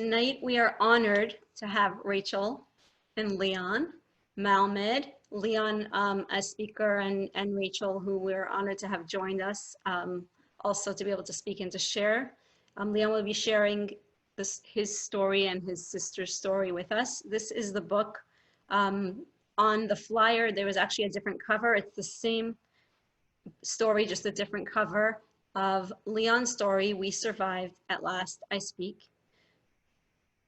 Tonight we are honored to have Rachel and Leon Malmed. Leon as speaker and Rachel, who we're honored to have joined us, also to be able to speak and to share. Leon will be sharing his story and his sister's story with us. This is the book. On the flyer, there was actually a different cover. It's the same story, just a different cover of Leon's story. We survived, at last I speak.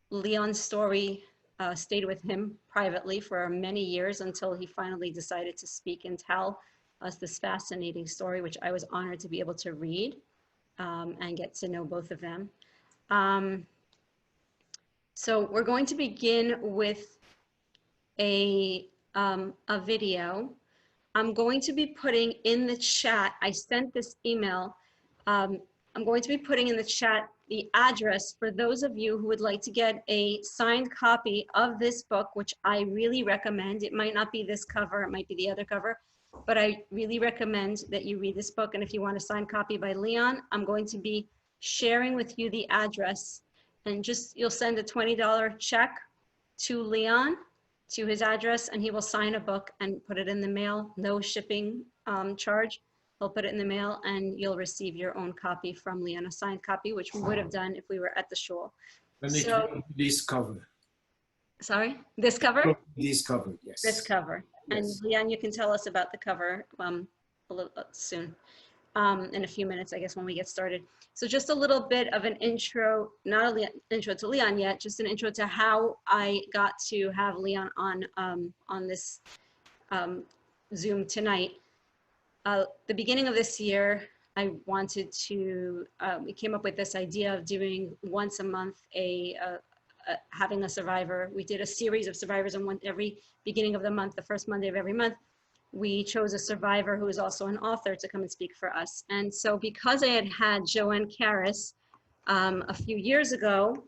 Leon's story stayed with him privately for many years until he finally decided to speak and tell us this fascinating story, which I was honored to be able to read and get to know both of them. So we're going to begin with a video. I'm going to be putting in the chat, I sent this email, I'm going to be putting in the chat the address for those of you who would like to get a signed copy of this book, which I really recommend. It might not be this cover, it might be the other cover, but I really recommend that you read this book. And if you want a signed copy by Leon, I'm going to be sharing with you the address, and you'll send a $20 check to Leon, to his address, and he will sign a book and put it in the mail, no shipping charge. He'll put it in the mail and you'll receive your own copy from Leon, a signed copy, which we would have done if we were at the shul. And so, this cover. Sorry, this cover? This cover, yes. This cover. Yes. And Leon, you can tell us about the cover a little soon, in a few minutes, I guess, when we get started. So just a little bit of an intro, not an intro to Leon yet, just an intro to how I got to have Leon on this Zoom tonight. The beginning of this year, I wanted to, we came up with this idea of doing once a month having a survivor. We did a series of survivors, and every beginning of the month, the first Monday of every month, we chose a survivor who is also an author to come and speak for us. And so because I had Joanne Karas a few years ago,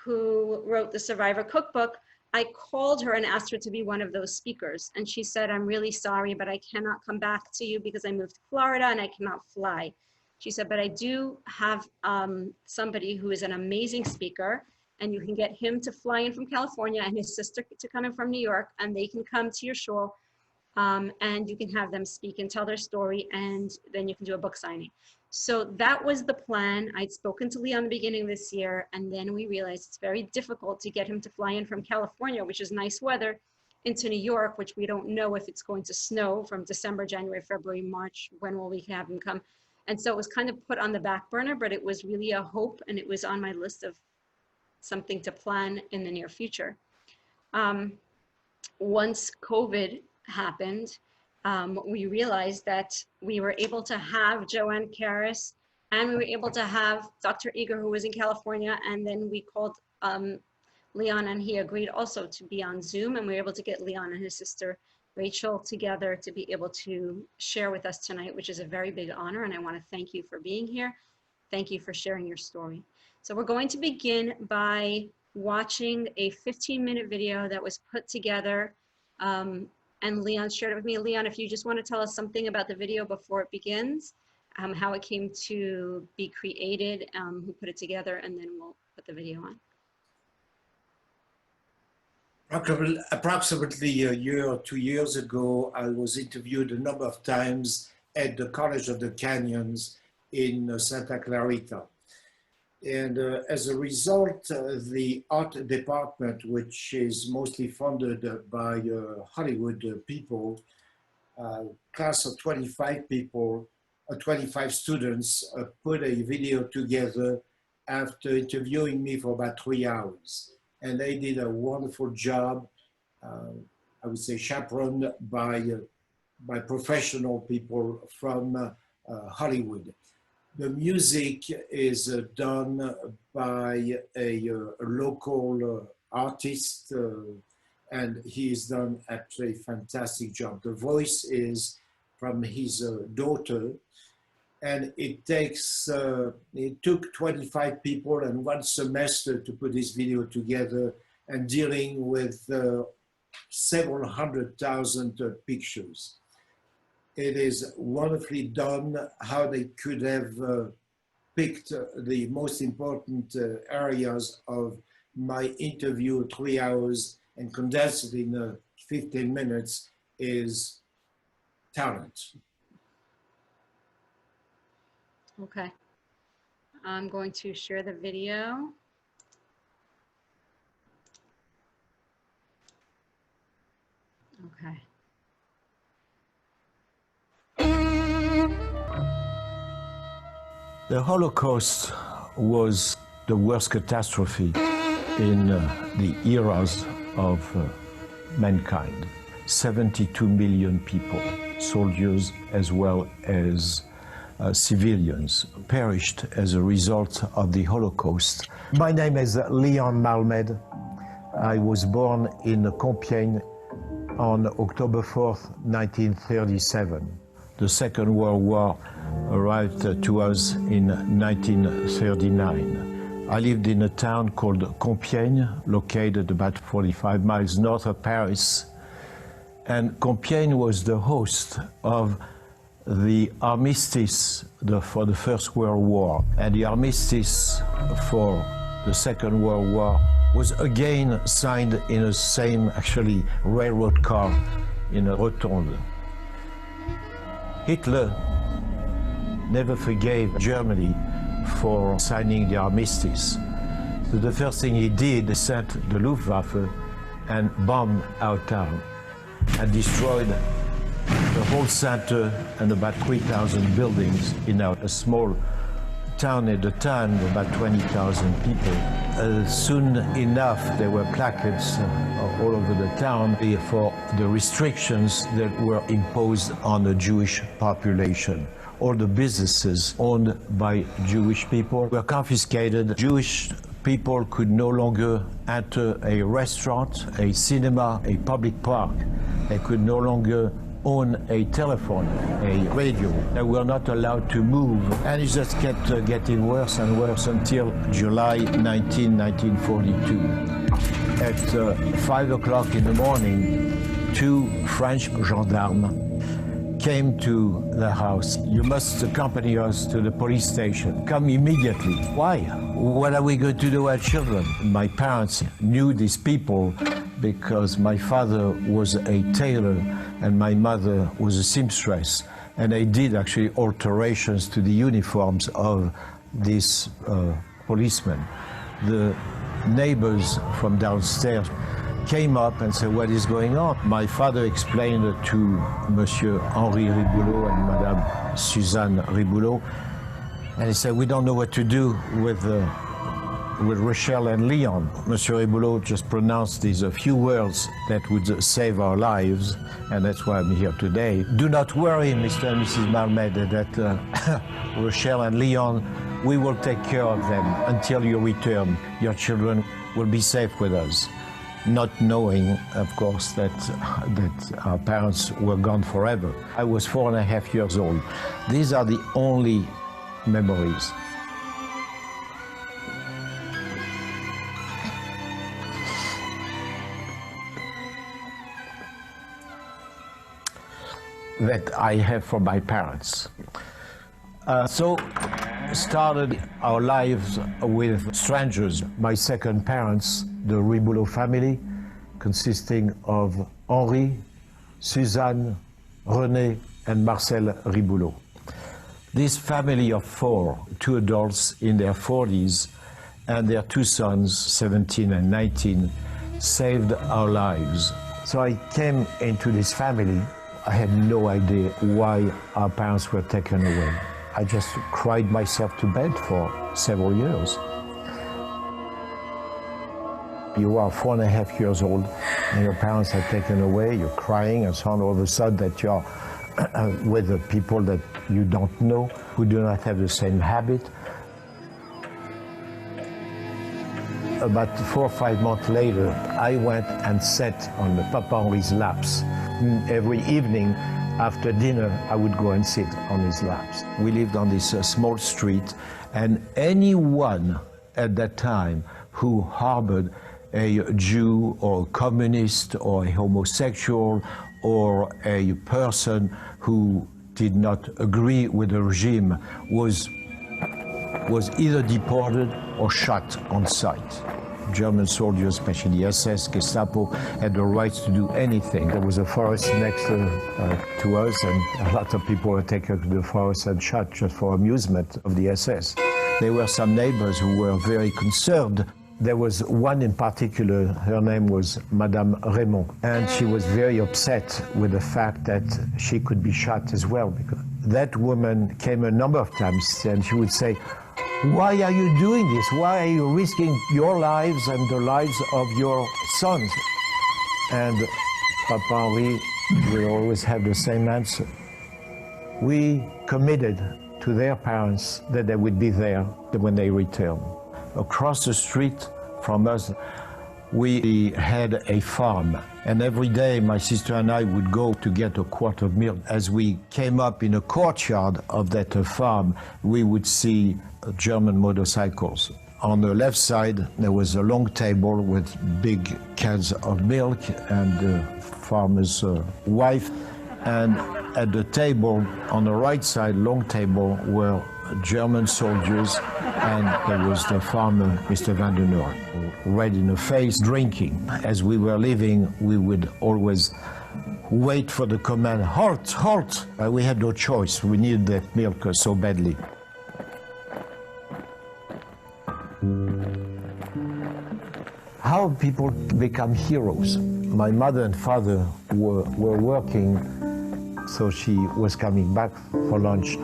who wrote the Survivor Cookbook, I called her and asked her to be one of those speakers. And she said, I'm really sorry, but I cannot come back to you because I moved to Florida and I cannot fly. She said, but I do have somebody who is an amazing speaker, and you can get him to fly in from California and his sister to come in from New York, and they can come to your shul, and you can have them speak and tell their story, and then you can do a book signing. So that was the plan. I'd spoken to Leon in the beginning of this year, and then we realized it's very difficult to get him to fly in from California, which is nice weather, into New York, which we don't know if it's going to snow from December, January, February, March. When will we have him come? And so it was kind of put on the back burner, but it was really a hope, and it was on my list of something to plan in the near future. Once COVID happened, we realized that we were able to have Joanne Karas, and we were able to have Dr. Eager, who was in California, and then we called Leon, and he agreed also to be on Zoom, and we were able to get Leon and his sister Rachel together to be able to share with us tonight, which is a very big honor, and I want to thank you for being here. Thank you for sharing your story. So we're going to begin by watching a 15-minute video that was put together, and Leon shared it with me. Leon, if you just want to tell us something about the video before it begins, how it came to be created, who put it together, and then we'll put the video on. Approximately a year or 2 years ago, I was interviewed a number of times at the College of the Canyons in Santa Clarita. And as a result, the art department, which is mostly funded by Hollywood people, class of 25 people, 25 students, put a video together after interviewing me for about 3 hours. And they did a wonderful job, I would say chaperoned by professional people from Hollywood. The music is done by a local artist, and he's done actually a fantastic job. The voice is from his daughter, and it took 25 people and 1 semester to put this video together, and dealing with several 100,000 pictures. It is wonderfully done, how they could have picked the most important areas of my interview 3 hours and condense it in 15 minutes is talent. Okay. I'm going to share the video. Okay. The Holocaust was the worst catastrophe in the eras of mankind. 72 million people, soldiers as well as civilians, perished as a result of the Holocaust. My name is Leon Malmed. I was born in Compiègne on October 4th, 1937. The Second World War arrived to us in 1939. I lived in a town called Compiègne, located about 45 miles north of Paris. And Compiègne was the host of the armistice for the First World War. And the armistice for the Second World War was again signed in the same, actually, railroad car in a rotonde. Hitler never forgave Germany for signing the armistice. So the first thing he did is sent the Luftwaffe and bombed our town and destroyed the whole center and about 3,000 buildings in a small town at the time, about 20,000 people. Soon enough, there were placards all over the town for the restrictions that were imposed on the Jewish population. All the businesses owned by Jewish people were confiscated. Jewish people could no longer enter a restaurant, a cinema, a public park. They could no longer own a telephone, a radio. They were not allowed to move. And it just kept getting worse and worse until July 1942. At 5 o'clock in the morning, 2 French gendarmes came to the house. You must accompany us to the police station. Come immediately. Why? What are we going to do with our children? My parents knew these people because my father was a tailor and my mother was a seamstress. And they did actually alterations to the uniforms of these policemen. The neighbors from downstairs came up and said, what is going on? My father explained to Monsieur Henri Riboulot and Madame Suzanne Riboulot, and he said, we don't know what to do with Rochelle and Leon. Monsieur Riboulot just pronounced these few words that would save our lives, and that's why I'm here today. Do not worry, Mr. and Mrs. Malmed, that Rochelle and Leon, we will take care of them until you return. Your children will be safe with us. Not knowing, of course, that our parents were gone forever. I was 4.5 years old. These are the only memories. That I have from my parents. So started our lives with strangers. My second parents, the Riboulot family, consisting of Henri, Suzanne, René, and Marcel Riboulot. This family of 4, 2 adults in their 40s, and their 2 sons, 17 and 19, saved our lives. So I came into this family. I had no idea why our parents were taken away. I just cried myself to bed for several years. You are 4.5 years old and your parents are taken away, you're crying and so on, all of a sudden that you're with the people that you don't know, who do not have the same habit. About 4 or 5 months later, I went and sat on the Papa Henri's laps. Every evening after dinner, I would go and sit on his laps. We lived on this small street, and anyone at that time who harbored a Jew or a communist or a homosexual or a person who did not agree with the regime was either deported or shot on sight. German soldiers, especially SS, Gestapo, had the right to do anything. There was a forest next to us, and a lot of people were taken to the forest and shot just for amusement of the SS. There were some neighbors who were very concerned. There was one in particular, her name was Madame Raymond, and she was very upset with the fact that she could be shot as well. Because that woman came a number of times and she would say, "Why are you doing this? Why are you risking your lives and the lives of your sons?" And Papa Henri will always have the same answer. We committed to their parents that they would be there when they return. Across the street from us, we had a farm. And every day my sister and I would go to get a quart of milk. As we came up in a courtyard of that farm, we would see German motorcycles. On the left side, there was a long table with big cans of milk and the farmer's wife. And at the table, on the right side, long table, were German soldiers, and there was the farmer, Mr. Van der Noor, red in the face, drinking. As we were leaving, we would always wait for the command, "Halt, halt!" We had no choice. We needed that milk so badly. How people become heroes. My mother and father were working, so she was coming back for lunch,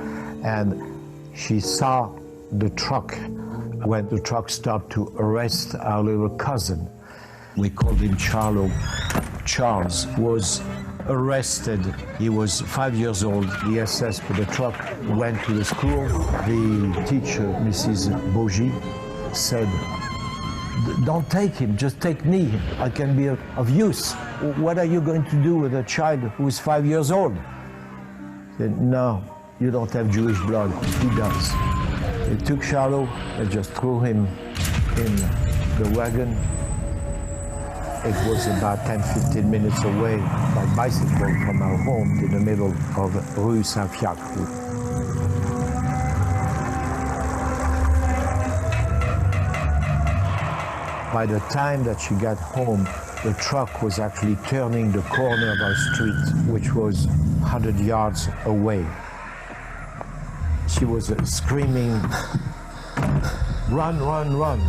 and she saw the truck when the truck stopped to arrest our little cousin. We called him Charlo. Charles was arrested. He was 5 years old. The SS with the truck went to the school. The teacher, Mrs. Bogie, said, "Don't take him, just take me. I can be of use. What are you going to do with a child who is 5 years old?" I said, "No, you don't have Jewish blood." He does. They took Charlo and just threw him in the wagon. It was about 10-15 minutes away by bicycle from our home in the middle of Rue Saint-Fiacre. By the time that she got home, the truck was actually turning the corner of our street, which was 100 yards away. She was screaming, "Run, run, run."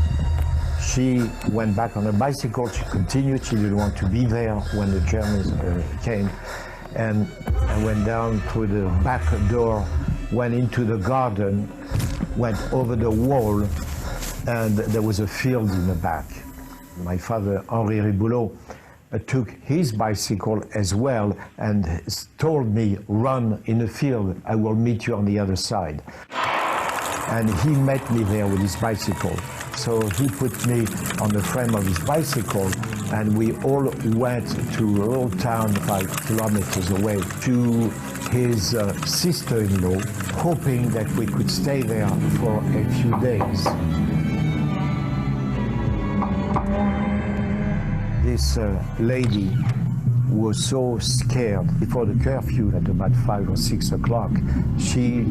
She went back on her bicycle. She continued. She didn't want to be there when the Germans came. And I went down through the back door, went into the garden, went over the wall, and there was a field in the back. My father, Henri Riboulot, took his bicycle as well and told me, "Run in the field, I will meet you on the other side." And he met me there with his bicycle. So he put me on the frame of his bicycle, and we all went to a little town 5 kilometers away to his sister-in-law, hoping that we could stay there for a few days. This lady was so scared. Before the curfew at about 5 or 6 o'clock, she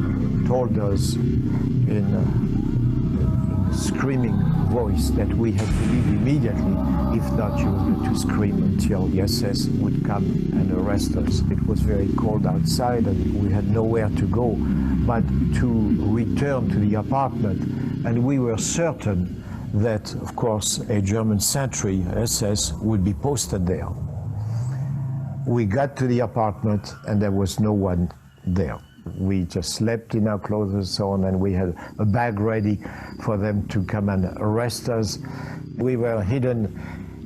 told us in a screaming voice that we had to leave immediately. If not, she was going to scream until the SS would come and arrest us. It was very cold outside and we had nowhere to go but to return to the apartment. And we were certain that, of course, a German sentry, SS, would be posted there. We got to the apartment and there was no one there. We just slept in our clothes and so on, and we had a bag ready for them to come and arrest us. We were hidden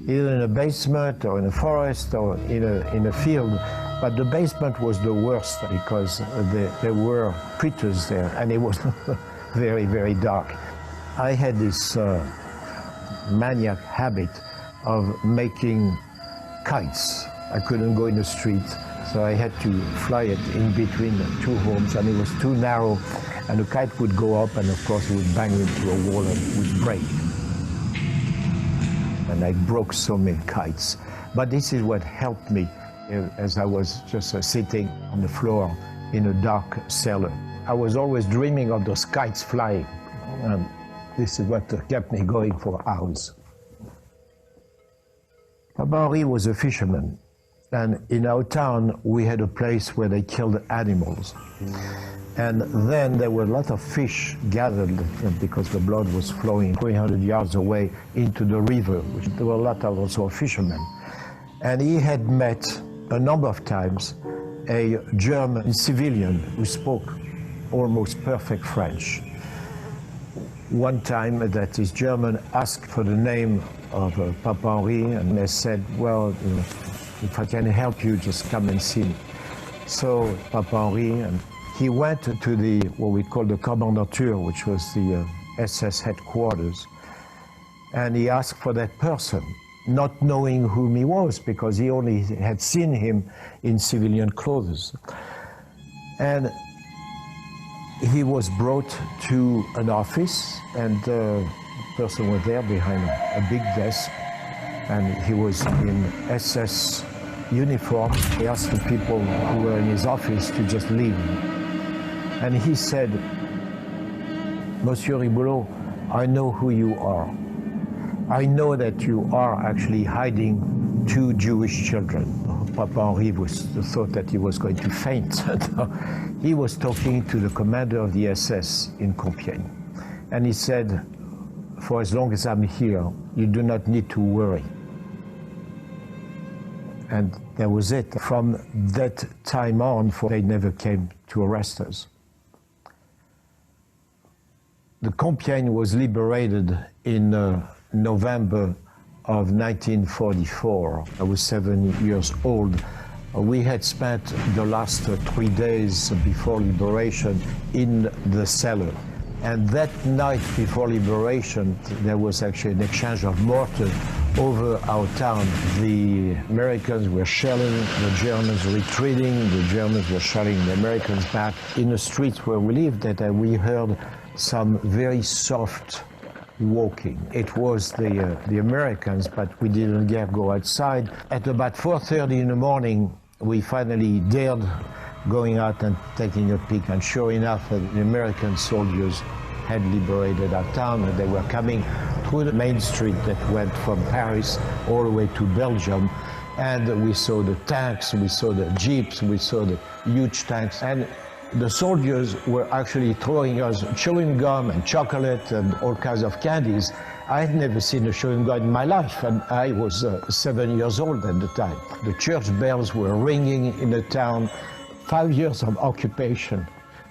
either in a basement or in a forest or in a field, but the basement was the worst because there were critters there and it was very, very dark. I had this maniac habit of making kites. I couldn't go in the street, so I had to fly it in between the two homes, and it was too narrow, and the kite would go up, and of course it would bang into a wall and it would break. And I broke so many kites. But this is what helped me as I was just sitting on the floor in a dark cellar. I was always dreaming of those kites flying, and this is what kept me going for hours. Papa Henri was a fisherman, and in our town we had a place where they killed animals. And then there were a lot of fish gathered because the blood was flowing 300 yards away into the river, which there were a lot of also fishermen. And he had met a number of times a German civilian who spoke almost perfect French. One time that this German asked for the name of Papa Henri, and they said, well, you know, if I can help you, just come and see me. So Papa Henri, and he went to the, what we call the Kommandantur, which was the SS headquarters, and he asked for that person, not knowing whom he was, because he only had seen him in civilian clothes. And he was brought to an office, and the person was there behind a big desk, and he was in SS uniform. He asked the people who were in his office to just leave. And he said, Monsieur Riboulot, I know who you are. I know that you are actually hiding 2 Jewish children. Papa Henri thought that he was going to faint. He was talking to the commander of the SS in Compiègne. And he said, for as long as I'm here, you do not need to worry. And that was it. From that time on, they never came to arrest us. The Compiègne was liberated in November of 1944. I was 7 years old. We had spent the last 3 days before liberation in the cellar. And that night before liberation, there was actually an exchange of mortar over our town. The Americans were shelling, the Germans retreating, the Germans were shelling the Americans back. In the streets where we lived, we heard some very soft walking. It was the Americans, but we didn't dare go outside. At about 4:30 in the morning, we finally dared going out and taking a peek, and sure enough, the American soldiers had liberated our town, and they were coming through the main street that went from Paris all the way to Belgium, and we saw the tanks, we saw the jeeps, we saw the huge tanks, and the soldiers were actually throwing us chewing gum and chocolate and all kinds of candies. I had never seen a chewing gum in my life, and I was 7 years old at the time. The church bells were ringing in the town. 5 years of occupation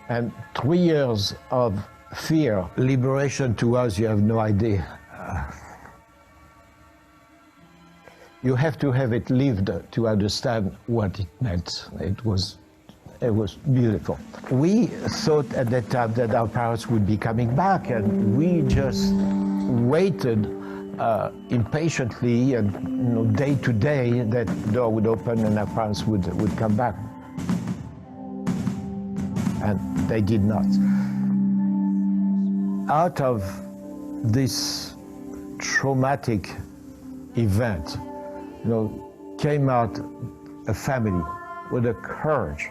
and 3 years of fear. Liberation to us, you have no idea. You have to have it lived to understand what it meant. It was beautiful. We thought at that time that our parents would be coming back, and we just waited impatiently and day to day that the door would open and our parents would come back. And they did not. Out of this traumatic event, came out a family with the courage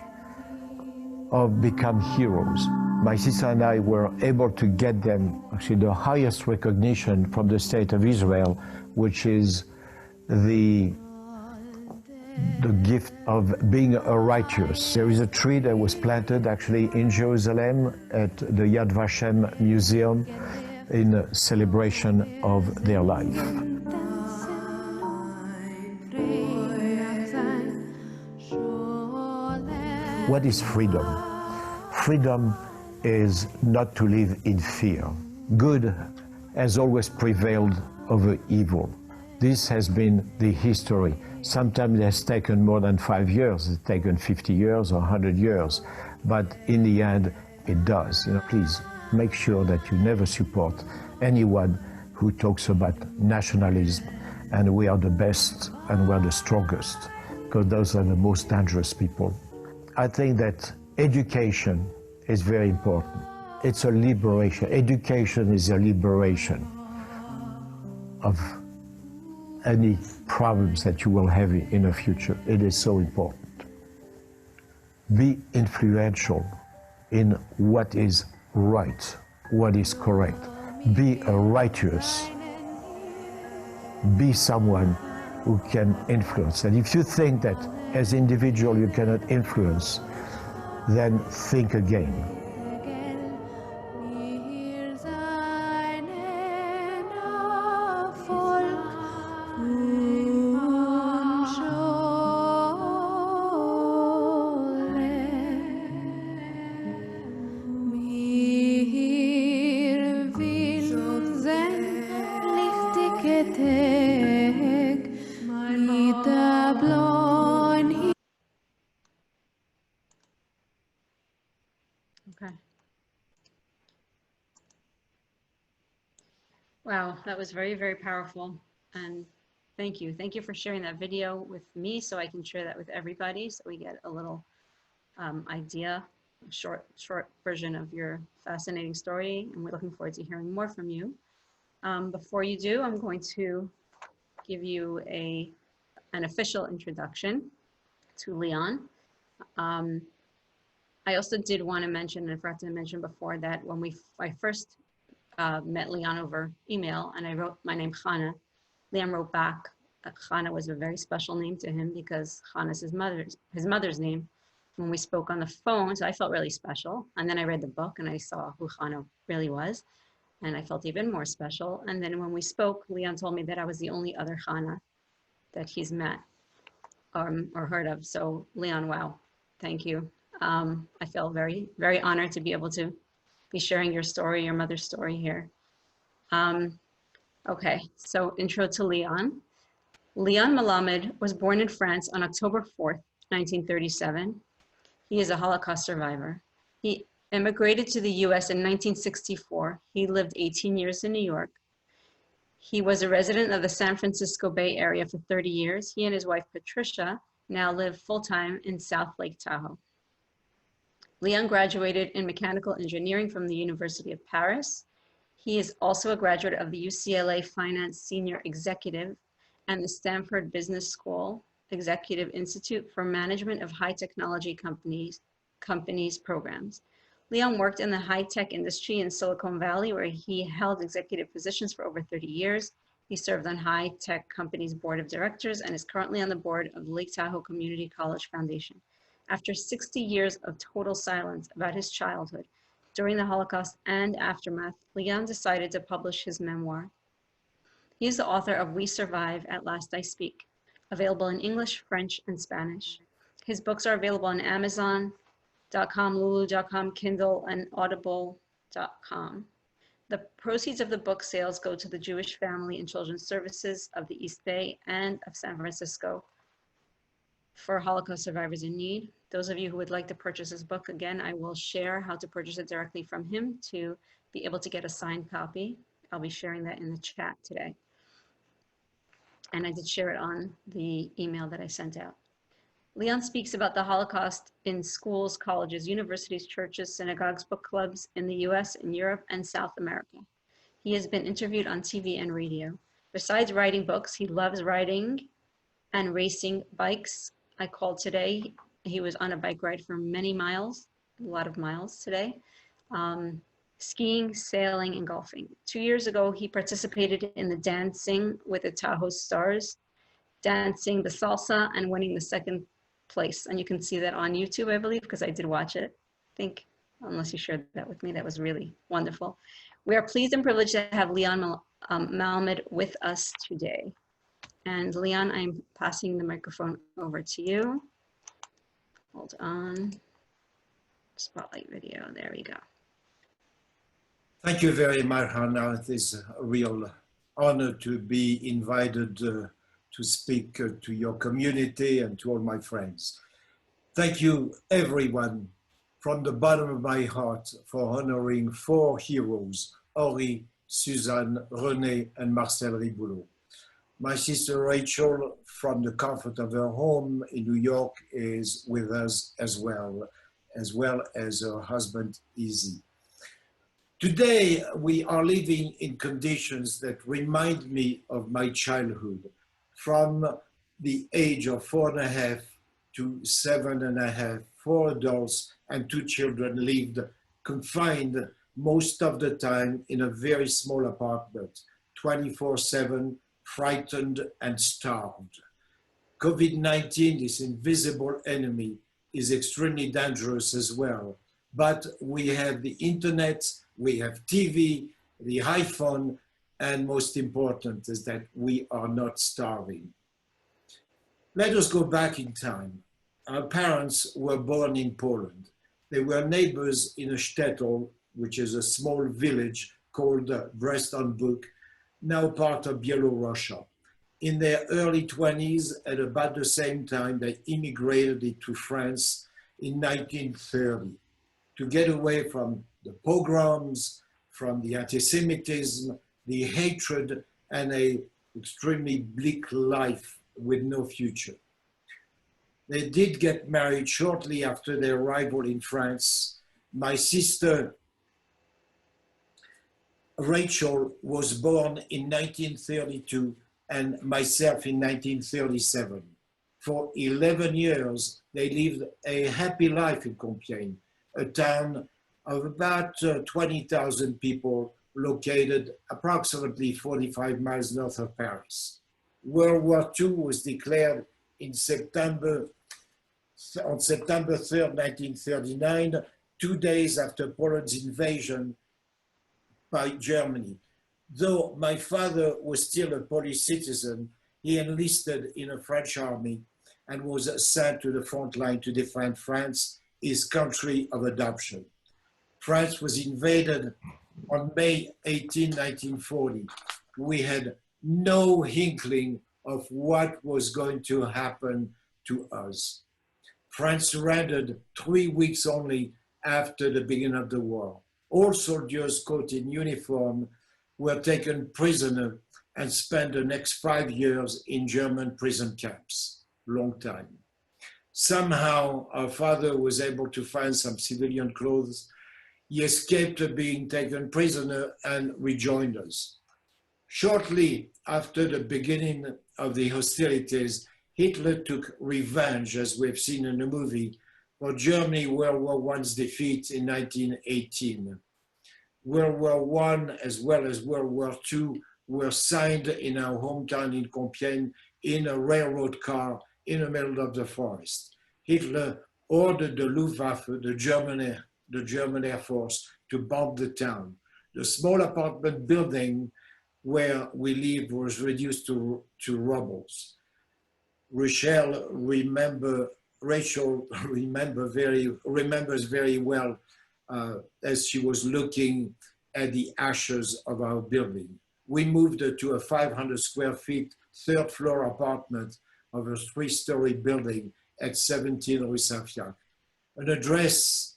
of become heroes. My sister and I were able to get them actually the highest recognition from the State of Israel, which is the gift of being a righteous. There is a tree that was planted actually in Jerusalem at the Yad Vashem Museum in celebration of their life. What is freedom? Freedom is not to live in fear. Good has always prevailed over evil. This has been the history. Sometimes it has taken more than 5 years. It's taken 50 years or 100 years. But in the end, it does. Please make sure that you never support anyone who talks about nationalism and we are the best and we are the strongest, because those are the most dangerous people. I think that education is very important. It's a liberation. Education is a liberation of any problems that you will have in the future. It is so important. Be influential in what is right, what is correct. Be a righteous. Be someone who can influence. And if you think that as individual you cannot influence, then think again. Okay. Wow, that was very, very powerful. And thank you. Thank you for sharing that video with me so I can share that with everybody so we get a little idea, a short version of your fascinating story. And we're looking forward to hearing more from you. Before you do, I'm going to give you an official introduction to Leon. I also did want to mention, and I forgot to mention before, that when I first met Leon over email and I wrote my name Chana, Leon wrote back. Chana was a very special name to him because Chana is his mother's name. When we spoke on the phone, so I felt really special. And then I read the book and I saw who Chana really was, and I felt even more special. And then when we spoke, Leon told me that I was the only other Chana that he's met or heard of. So Leon, wow, thank you. I feel very, very honored to be able to be sharing your story, your mother's story here. Okay, so intro to Leon. Leon Malmed was born in France on October 4th, 1937. He is a Holocaust survivor. He immigrated to the US in 1964. He lived 18 years in New York. He was a resident of the San Francisco Bay Area for 30 years. He and his wife, Patricia, now live full-time in South Lake Tahoe. Leon graduated in mechanical engineering from the University of Paris. He is also a graduate of the UCLA Finance Senior Executive and the Stanford Business School Executive Institute for Management of High Technology Companies programs. Leon worked in the high-tech industry in Silicon Valley, where he held executive positions for over 30 years. He served on high-tech companies' board of directors and is currently on the board of the Lake Tahoe Community College Foundation. After 60 years of total silence about his childhood during the Holocaust and aftermath, Leon decided to publish his memoir. He is the author of We Survive, At Last I Speak, available in English, French, and Spanish. His books are available on Amazon.com, Lulu.com, Kindle, and Audible.com. The proceeds of the book sales go to the Jewish Family and Children's Services of the East Bay and of San Francisco for Holocaust survivors in need. Those of you who would like to purchase his book, again, I will share how to purchase it directly from him to be able to get a signed copy. I'll be sharing that in the chat today. And I did share it on the email that I sent out. Leon speaks about the Holocaust in schools, colleges, universities, churches, synagogues, book clubs in the US, in Europe, and South America. He has been interviewed on TV and radio. Besides writing books, he loves riding and racing bikes. I called today. He was on a bike ride for many miles, a lot of miles today. Skiing, sailing, and golfing. 2 years ago, he participated in the Dancing with the Tahoe Stars, dancing the salsa and winning the second place. And you can see that on YouTube, I believe, because I did watch it. I think, unless you shared that with me, that was really wonderful. We are pleased and privileged to have Leon Malmed with us today. And Leon, I'm passing the microphone over to you. Hold on. Spotlight video, there we go. Thank you very much, Hannah. It is a real honor to be invited to speak to your community and to all my friends. Thank you, everyone, from the bottom of my heart for honoring 4 heroes, Henri, Suzanne, René, and Marcel Riboulot. My sister Rachel, from the comfort of her home in New York, is with us as well as her husband, Izzy. Today, we are living in conditions that remind me of my childhood. From the age of 4.5 to 7.5, 4 adults and 2 children lived confined most of the time in a very small apartment, 24/7, frightened, and starved. COVID-19, this invisible enemy, is extremely dangerous as well. But we have the internet, we have TV, the iPhone, and most important is that we are not starving. Let us go back in time. Our parents were born in Poland. They were neighbors in a shtetl, which is a small village called Brest-on-Bug, now part of Bielorussia. In their early 20s, at about the same time, they immigrated to France in 1930 to get away from the pogroms, from the anti-Semitism, the hatred, and an extremely bleak life with no future. They did get married shortly after their arrival in France. My sister, Rachel, was born in 1932 and myself in 1937. For 11 years, they lived a happy life in Compiègne, a town of about 20,000 people located approximately 45 miles north of Paris. World War II was declared on September 3rd, 1939, 2 days after Poland's invasion by Germany. Though my father was still a Polish citizen, he enlisted in a French army and was sent to the front line to defend France, his country of adoption. France was invaded on May 18, 1940. We had no inkling of what was going to happen to us. France surrendered 3 weeks only after the beginning of the war. All soldiers caught in uniform were taken prisoner and spent the next 5 years in German prison camps. Long time. Somehow our father was able to find some civilian clothes. He escaped being taken prisoner and rejoined us. Shortly after the beginning of the hostilities, Hitler took revenge, as we've seen in the movie, for Germany World War I's defeat in 1918. World War I as well as World War II were signed in our hometown in Compiègne in a railroad car in the middle of the forest. Hitler ordered the Luftwaffe, the German Air Force, to bomb the town. The small apartment building where we lived was reduced to rubble. Rachel remembers very well as she was looking at the ashes of our building. We moved to a 500 square feet, third floor apartment of a 3-story building at 17 Rue Saint-Fiacre, an address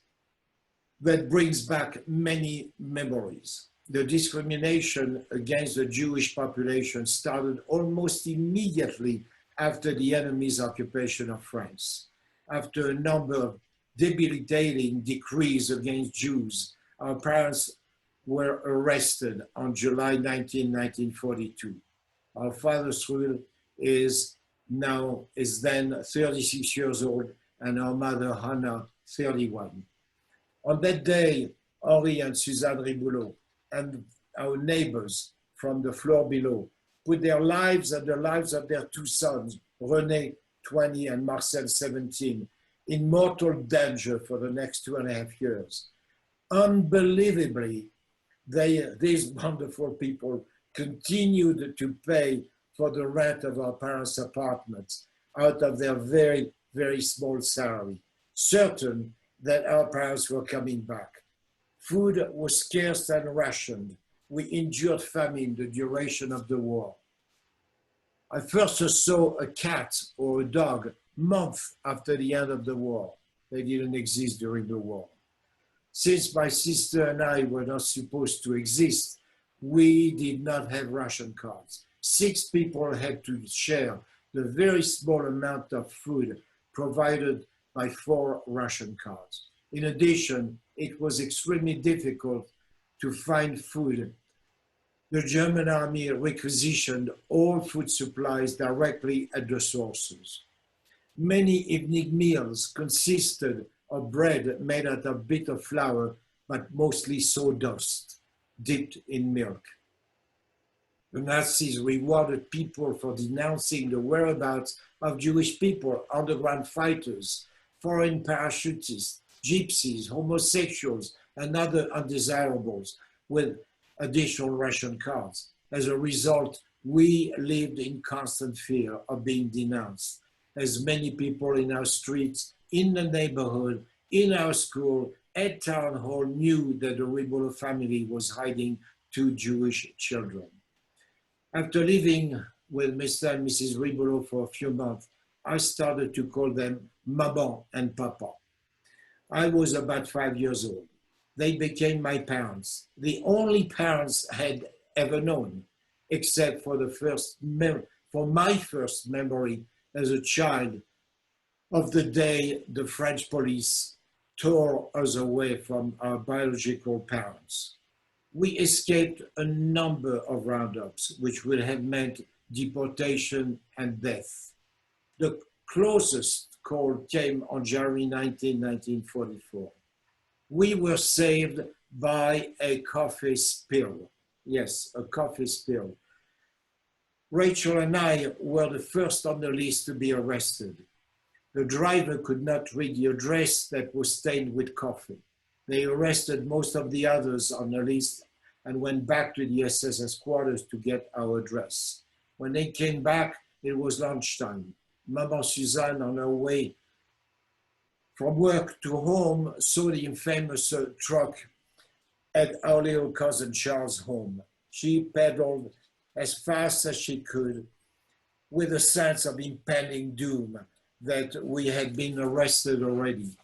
that brings back many memories. The discrimination against the Jewish population started almost immediately after the enemy's occupation of France. After a number of debilitating decrees against Jews, our parents were arrested on July 19, 1942. Our father, Cyril, is then 36 years old, and our mother, Hannah, 31. On that day, Henri and Suzanne Riboulot and our neighbors from the floor below put their lives and the lives of their 2 sons, René, 20, and Marcel, 17, in mortal danger for the next 2.5 years. Unbelievably, these wonderful people continued to pay for the rent of our parents' apartments out of their very, very small salary, certain that our parents were coming back. Food was scarce and rationed. We endured famine the duration of the war. I first saw a cat or a dog months after the end of the war. They didn't exist during the war. Since my sister and I were not supposed to exist, we did not have ration cards. 6 people had to share the very small amount of food provided by 4 ration cards. In addition, it was extremely difficult to find food. The German army requisitioned all food supplies directly at the sources. Many evening meals consisted of bread made out of bitter flour, but mostly sawdust, dipped in milk. The Nazis rewarded people for denouncing the whereabouts of Jewish people, underground fighters, foreign parachutists, gypsies, homosexuals, and other undesirables with additional ration cards. As a result, we lived in constant fear of being denounced, as many people in our streets, in the neighborhood, in our school, at town hall knew that the Ribolo family was hiding 2 Jewish children. After living with Mr. and Mrs. Ribolo for a few months, I started to call them Maman and Papa. I was about 5 years old. They became my parents, the only parents I had ever known, except for my first memory as a child of the day the French police tore us away from our biological parents. We escaped a number of roundups, which would have meant deportation and death. The closest call came on January 19, 1944. We were saved by a coffee spill. Yes, a coffee spill. Rachel and I were the first on the list to be arrested. The driver could not read the address that was stained with coffee. They arrested most of the others on the list and went back to the SSS quarters to get our address. When they came back, it was lunchtime. Maman Suzanne, on her way from work to home, saw the infamous truck at our little cousin Charles' home. She pedaled as fast as she could with a sense of impending doom that we had been arrested already.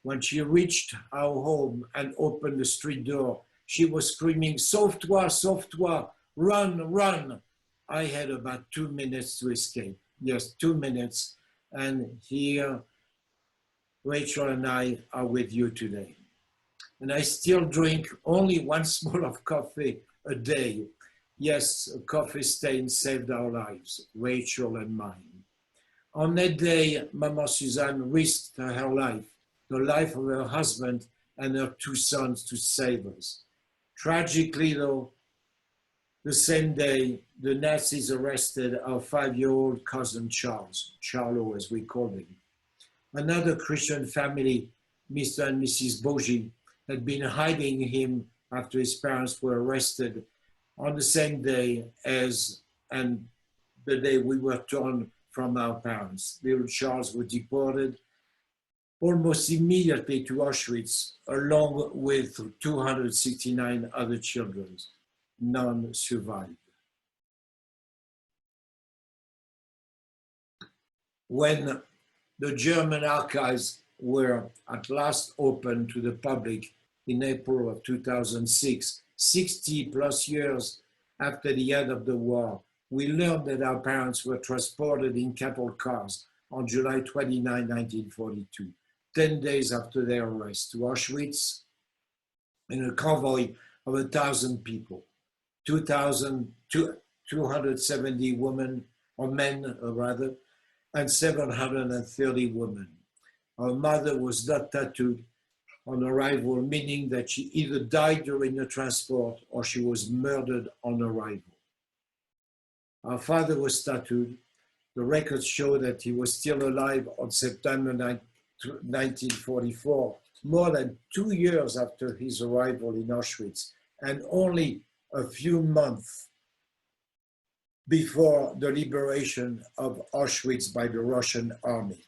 When she reached our home and opened the street door, she was screaming, "Sauve-toi, sauve-toi, run, run." I had about 2 minutes to escape. Yes, 2 minutes. And here, Rachel and I are with you today. And I still drink only 1 small of coffee a day. Yes, a coffee stain saved our lives, Rachel and mine. On that day, Maman Suzanne risked her life, the life of her husband and her 2 sons to save us. Tragically though, the same day, the Nazis arrested our 5-year-old cousin Charles, Charlo as we called him. Another Christian family, Mr. and Mrs. Bogie, had been hiding him after his parents were arrested on the same day as, and the day we were torn from our parents. Little Charles was deported almost immediately to Auschwitz, along with 269 other children. None survived. When the German archives were at last opened to the public in April of 2006, 60 plus years after the end of the war, we learned that our parents were transported in cattle cars on July 29, 1942, 10 days after their arrest, to Auschwitz in a convoy of 1,000 people, 270 women, or men rather, and 730 women. Our mother was not tattooed on arrival, meaning that she either died during the transport or she was murdered on arrival. Our father was tattooed. The records show that he was still alive on September 1944, more than 2 years after his arrival in Auschwitz, and only a few months before the liberation of Auschwitz by the Russian army.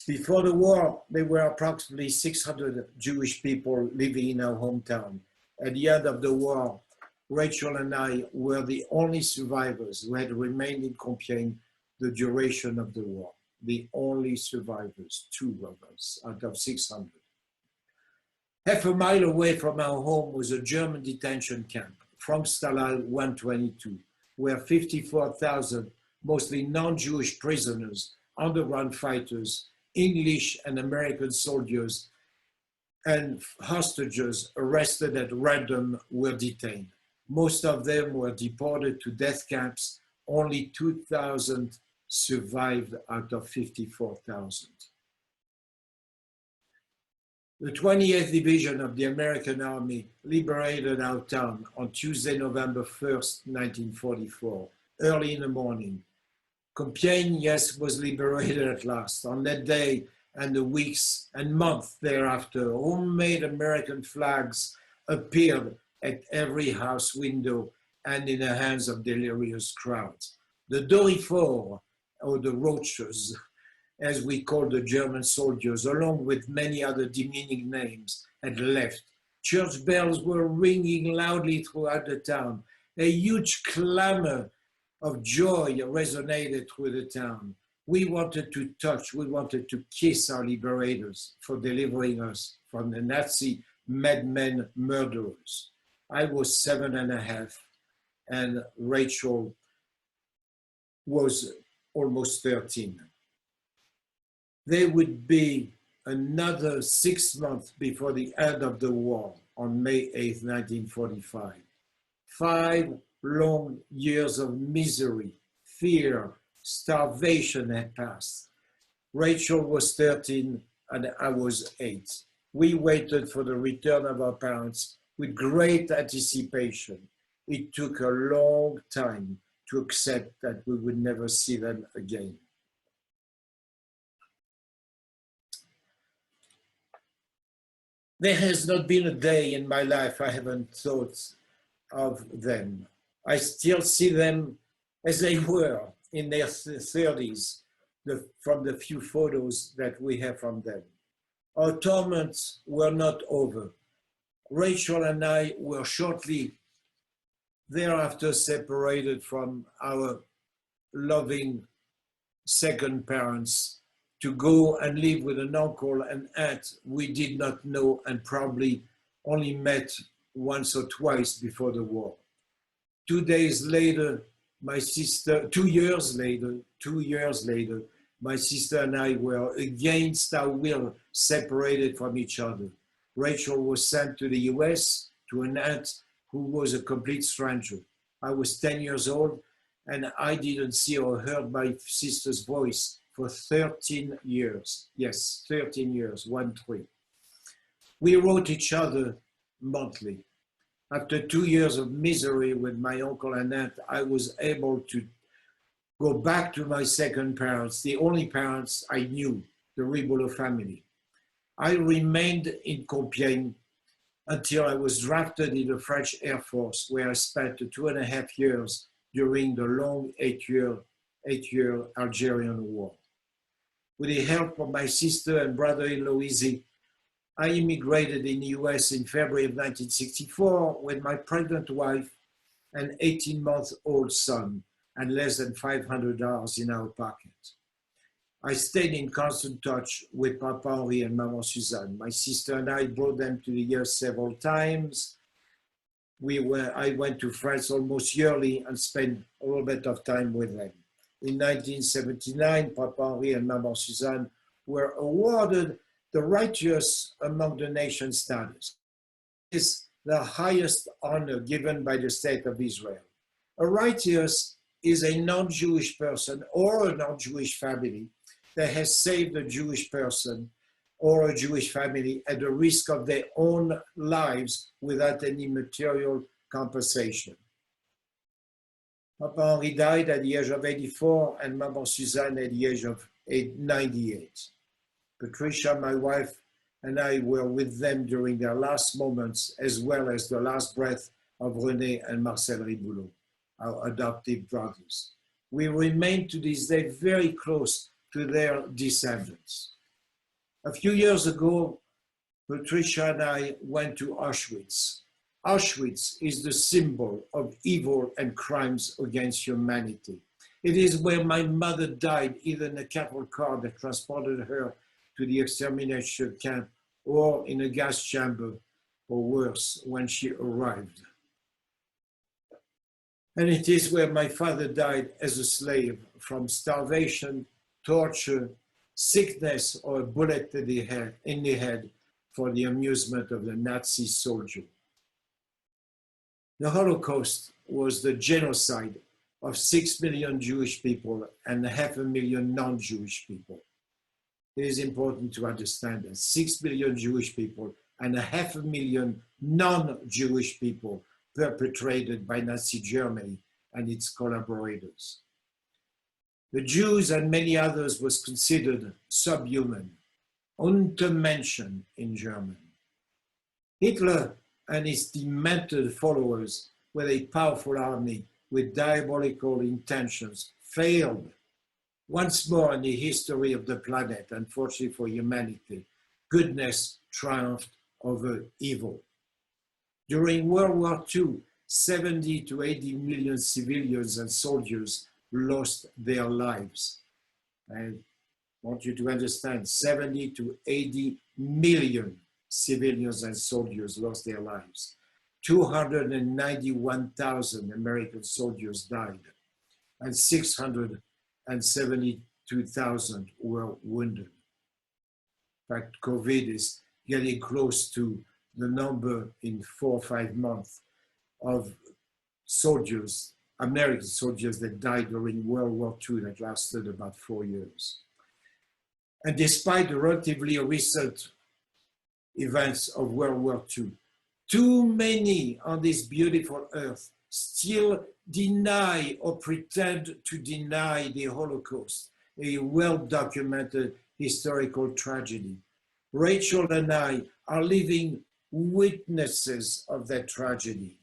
Before the war, there were approximately 600 Jewish people living in our hometown. At the end of the war, Rachel and I were the only survivors who had remained in Compiègne the duration of the war. The only survivors, 2 of us out of 600. Half a mile away from our home was a German detention camp, Frankstalal 122, where 54,000 mostly non-Jewish prisoners, underground fighters, English and American soldiers, and hostages arrested at random were detained. Most of them were deported to death camps. Only 2,000 survived out of 54,000. The 28th Division of the American Army liberated our town on Tuesday, November 1st, 1944, early in the morning. Compiègne, yes, was liberated at last. On that day and the weeks and months thereafter, homemade American flags appeared at every house window and in the hands of delirious crowds. The Dorifors, or the Roaches, as we call the German soldiers, along with many other demeaning names, had left. Church bells were ringing loudly throughout the town. A huge clamor of joy resonated through the town. We wanted to touch, we wanted to kiss our liberators for delivering us from the Nazi madmen murderers. I was 7.5 and Rachel was almost 13. There would be another 6 months before the end of the war on May 8, 1945. 5 long years of misery, fear, starvation had passed. Rachel was 13 and I was 8. We waited for the return of our parents with great anticipation. It took a long time to accept that we would never see them again. There has not been a day in my life I haven't thought of them. I still see them as they were in their 30s from the few photos that we have from them. Our torments were not over. Rachel and I were shortly thereafter separated from our loving second parents to go and live with an uncle and aunt we did not know and probably only met once or twice before the war. 2 years later, my sister and I were against our will separated from each other. Rachel was sent to the US to an aunt who was a complete stranger. I was 10 years old and I didn't see or heard my sister's voice for 13 years. Yes, 13 years, 1-3. We wrote each other monthly. After 2 years of misery with my uncle and aunt, I was able to go back to my second parents, the only parents I knew, the Riboulot family. I remained in Compiègne until I was drafted in the French Air Force, where I spent 2.5 years during the long 8-year Algerian War. With the help of my sister and brother-in-law Izzy, I immigrated in the US in February of 1964 with my pregnant wife and 18-month-old son and less than $500 in our pocket. I stayed in constant touch with Papa Henri and Maman Suzanne. My sister and I brought them to the US several times. I went to France almost yearly and spent a little bit of time with them. In 1979, Papa Henri and Maman Suzanne were awarded the Righteous Among the Nations status. It is the highest honor given by the State of Israel. A righteous is a non-Jewish person or a non-Jewish family that has saved a Jewish person or a Jewish family at the risk of their own lives without any material compensation. Papa Henri died at the age of 84 and Maman Suzanne at the age of 98. Patricia, my wife, and I were with them during their last moments, as well as the last breath of René and Marcel Riboulot, our adoptive brothers. We remain to this day very close to their descendants. A few years ago, Patricia and I went to Auschwitz. Auschwitz is the symbol of evil and crimes against humanity. It is where my mother died, either in a cattle car that transported her to the extermination camp or in a gas chamber, or worse, when she arrived. And it is where my father died as a slave from starvation, torture, sickness, or a bullet in the head for the amusement of the Nazi soldier. The Holocaust was the genocide of 6 million Jewish people and 500,000 non-Jewish people. it is important to understand that 6 million Jewish people and 500,000 non-Jewish people perpetrated by Nazi Germany and its collaborators. The Jews and many others was considered subhuman, Untermenschen in German. Hitler and his demented followers with a powerful army with diabolical intentions failed once more in the history of the planet. Unfortunately for humanity, goodness triumphed over evil. During World War II, 70 to 80 million civilians and soldiers lost their lives. I want you to understand, 70 to 80 million civilians and soldiers lost their lives. 291,000 American soldiers died, and 672,000 were wounded. In fact, COVID is getting close to the number in 4 or 5 months of soldiers, American soldiers that died during World War II that lasted about 4 years. And despite the relatively recent events of World War II, too many on this beautiful earth still deny or pretend to deny the Holocaust, a well-documented historical tragedy. Rachel and I are living witnesses of that tragedy.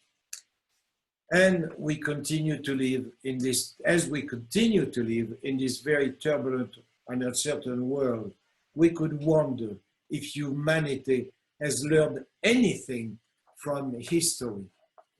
And we continue to live in this, as we continue to live in this very turbulent and uncertain world, we could wonder if humanity has learned anything from history.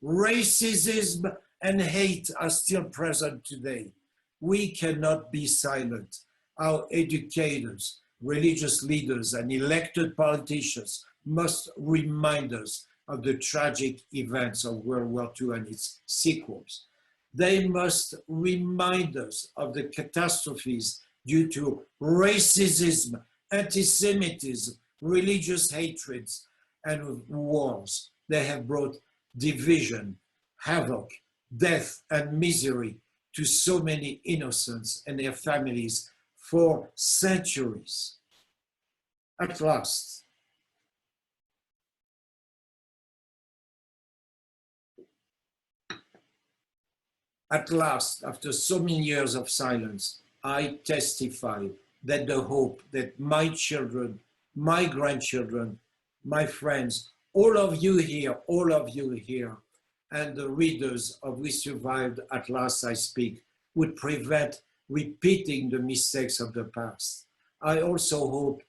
Racism and hate are still present today. We cannot be silent. Our educators, religious leaders, and elected politicians must remind us of the tragic events of World War II and its sequels. They must remind us of the catastrophes due to racism, anti-Semitism, religious hatreds, and wars. They have brought division, havoc, death, and misery to so many innocents and their families for centuries. At last, after so many years of silence, I testify that the hope that my children, my grandchildren, my friends, all of you here, and the readers of We Survived, At Last I Speak, would prevent repeating the mistakes of the past. I also hope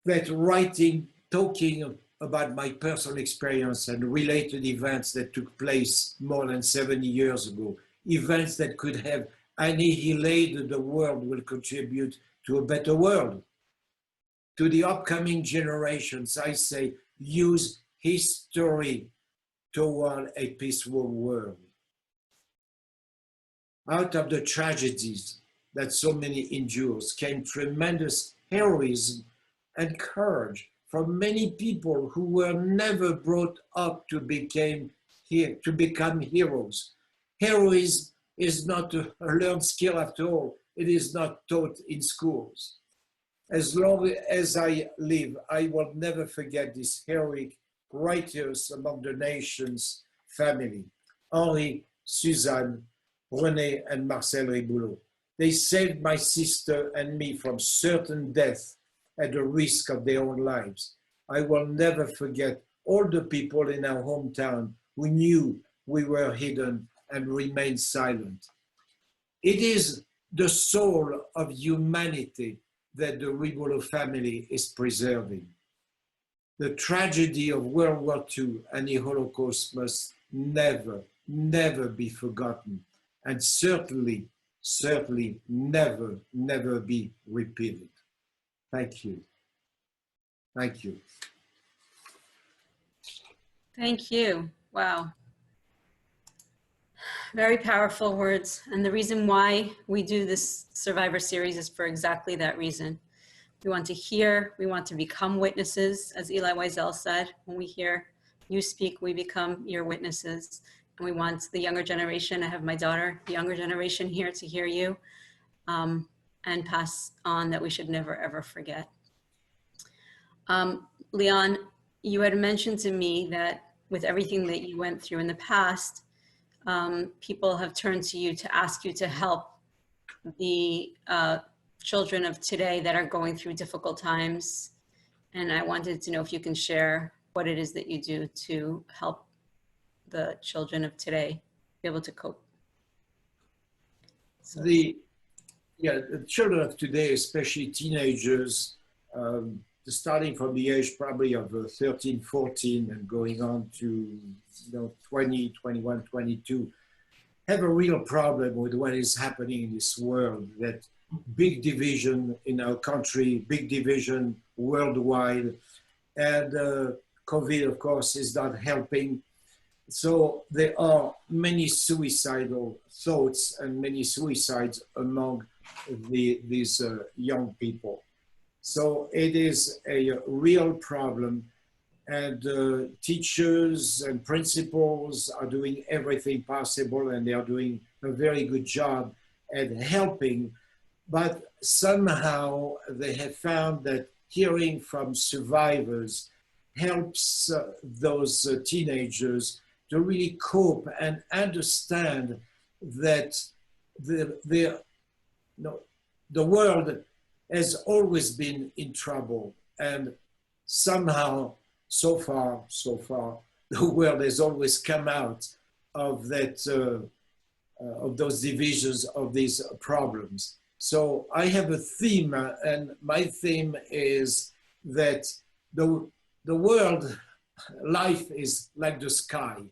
that writing, talking about my personal experience and related events that took place more than 70 years ago, events that could have annihilated the world, will contribute to a better world. To the upcoming generations, I say, use history toward a peaceful world. Out of the tragedies that so many endures came tremendous heroism and courage from many people who were never brought up to become heroes. Heroism is not a learned skill after all. It is not taught in schools. As long as I live, I will never forget this heroic writers among the nation's family, Henri, Suzanne, René, and Marcel Riboulot. They saved my sister and me from certain death at the risk of their own lives. I will never forget all the people in our hometown who knew we were hidden and remained silent. It is the soul of humanity that the Riboulot family is preserving. The tragedy of World War II and the Holocaust must never, never be forgotten, and certainly, never, never be repeated. Thank you. Thank you. Thank you. Wow. Very powerful words. And the reason why we do this Survivor series is for exactly that reason. We want to hear, we want to become witnesses, as Elie Wiesel said. When we hear you speak, we become your witnesses. And we want the younger generation, I have my daughter, the younger generation here to hear you. and pass on that we should never, ever forget. Leon, you had mentioned to me that with everything that you went through in the past, people have turned to you to ask you to help the children of today that are going through difficult times. And I wanted to know if you can share what it is that you do to help the children of today be able to cope. So. The children of today, especially teenagers, starting from the age probably of 13, 14 and going on to 20, 21, 22, have a real problem with what is happening in this world. That big division in our country, big division worldwide, and COVID, of course, is not helping. So there are many suicidal thoughts and many suicides among these young people. So it is a real problem, and teachers and principals are doing everything possible, and they are doing a very good job at helping. But somehow they have found that hearing from survivors helps those teenagers to really cope and understand that the world has always been in trouble, and somehow, so far, the world has always come out of that, of those divisions, of these problems. So I have a theme, and my theme is that the world, life is like the sky.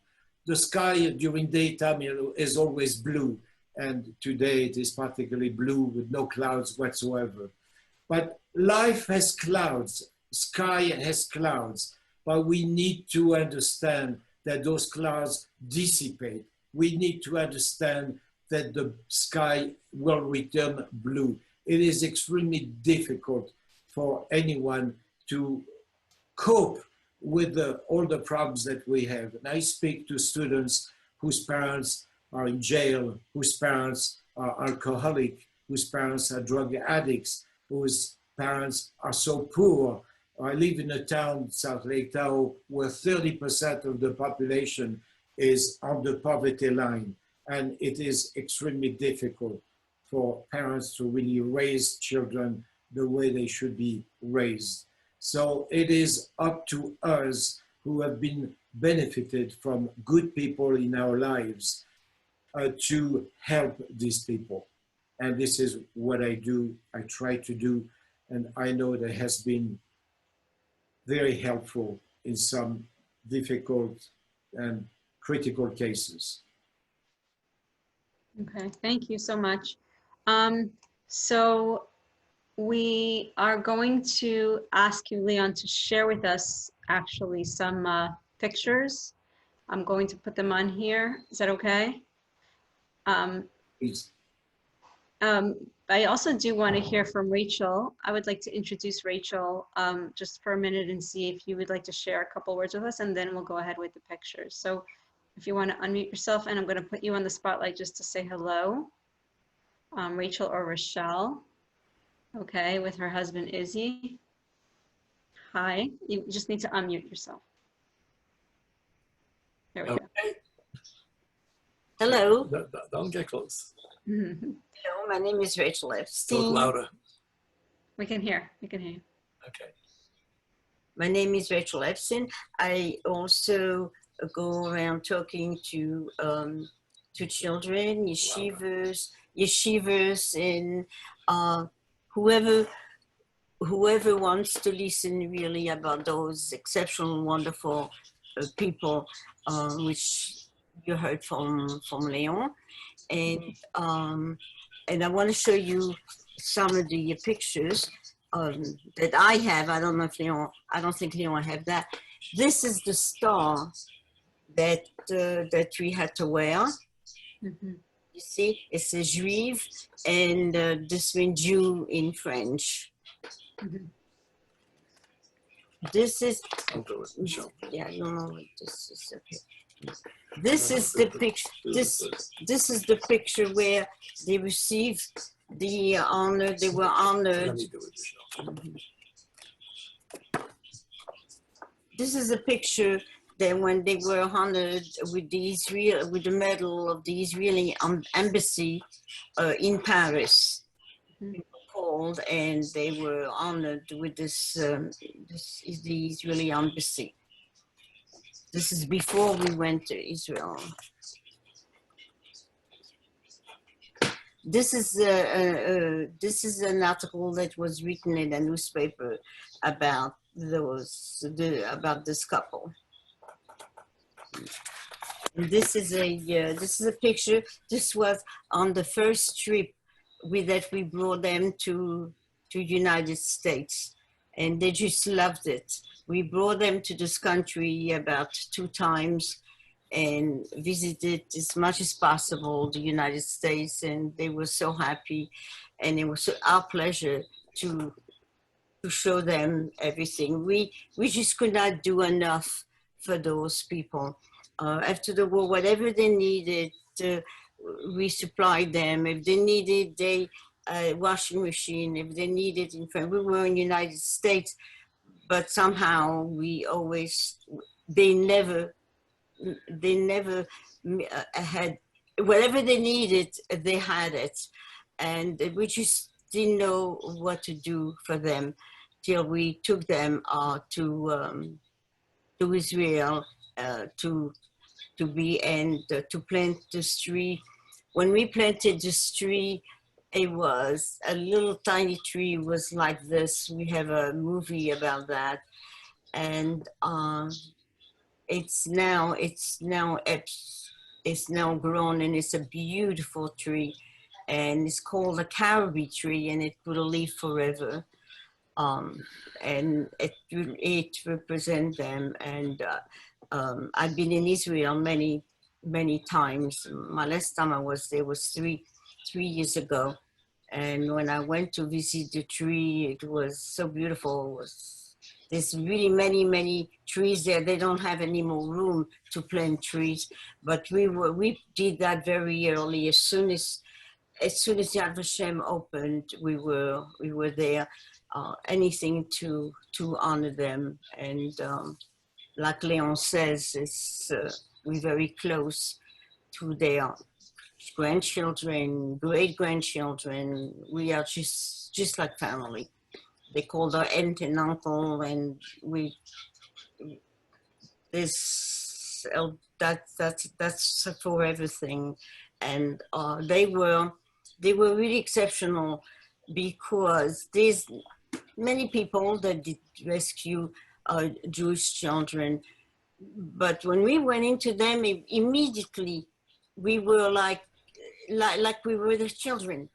The sky during daytime is always blue, and today it is particularly blue with no clouds whatsoever. But life has clouds, sky has clouds, but we need to understand that those clouds dissipate. We need to understand that the sky will return blue. It is extremely difficult for anyone to cope with all the problems that we have. And I speak to students whose parents are in jail, whose parents are alcoholic, whose parents are drug addicts, whose parents are so poor. I live in a town, South Lake Tahoe, where 30% of the population is on the poverty line. And it is extremely difficult for parents to really raise children the way they should be raised. So it is up to us who have been benefited from good people in our lives to help these people. And this is what I do, I try to do, and I know that has been very helpful in some difficult and critical cases. Okay, thank you so much. So we are going to ask you, Leon, to share with us actually some pictures. I'm going to put them on here. Is that okay? Please. I also do want to hear from Rachel. I would like to introduce Rachel just for a minute and see if you would like to share a couple words with us, and then we'll go ahead with the pictures. So if you want to unmute yourself, and I'm going to put you on the spotlight just to say hello. Rachel or Rochelle. Okay, with her husband, Izzy. Hi, you just need to unmute yourself. There we go. Hello. Don't get close. Hello, my name is Rachel Epstein. Talk louder. We can hear you. Okay. My name is Rachel Epstein. I also go around talking to children, yeshivas, and whoever wants to listen really about those exceptional, wonderful people, which you heard from Leon. And I want to show you some of the pictures that I have. I don't know if Leon, I don't think Leon have that. This is the star that we had to wear. Mm-hmm. You see, it says Juive, and this means Jew in French. Mm-hmm. This is, I'll do it, Michelle. yeah, I don't know what this is. Okay. This is the picture. This is the picture where they received they were honored. Let me do it, Michelle. This is a picture that when they were honored with the medal of the Israeli embassy in Paris, called, and they were honored with this. This is the Israeli embassy. This is before we went to Israel. This is an article that was written in a newspaper about about this couple. And this is a picture. This was on the first trip that we brought them to United States, and they just loved it. We brought them to this country about 2 times and visited as much as possible the United States, and they were so happy, and it was our pleasure to show them everything. We just could not do enough for those people. After the war, whatever they needed, we supplied them. If they needed a washing machine, if they needed, in fact, we were in the United States, but somehow they never had, whatever they needed, they had it. And we just didn't know what to do for them till we took them to Israel to plant this tree. When we planted this tree, it was a little tiny tree, was like this. We have a movie about that. And it's now grown, and it's a beautiful tree, and it's called a Caribbean tree, and it will live forever. And it represents them. And I've been in Israel many times. My last time I was there was three years ago. And when I went to visit the tree, it was so beautiful. There's really many trees there. They don't have any more room to plant trees, but we did that very early. As soon as Yad Vashem opened, we were there. Anything to honor them, and like Leon says, we're very close to their grandchildren, great-grandchildren. We are just like family. They called our aunt and uncle, and that's for everything. And they were really exceptional, because there's many people that did rescue Jewish children, but when we went into them, immediately we were like we were their children.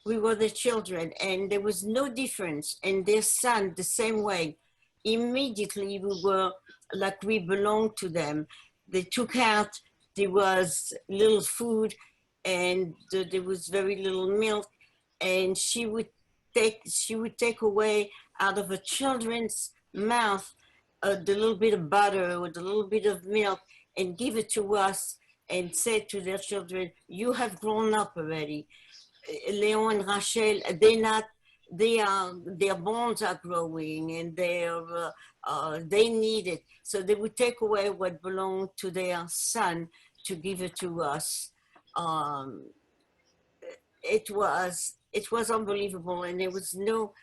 We were their children, and there was no difference. And their son, the same way. Immediately we were like we belonged to them. They took out, there was little food, and there was very little milk, and she would take away out of a children's mouth the little bit of butter or the little bit of milk and give it to us, and say to their children, "You have grown up already." Leon and Rachel, their bones are growing, and they need it. So they would take away what belonged to their son to give it to us. It was unbelievable, and there was no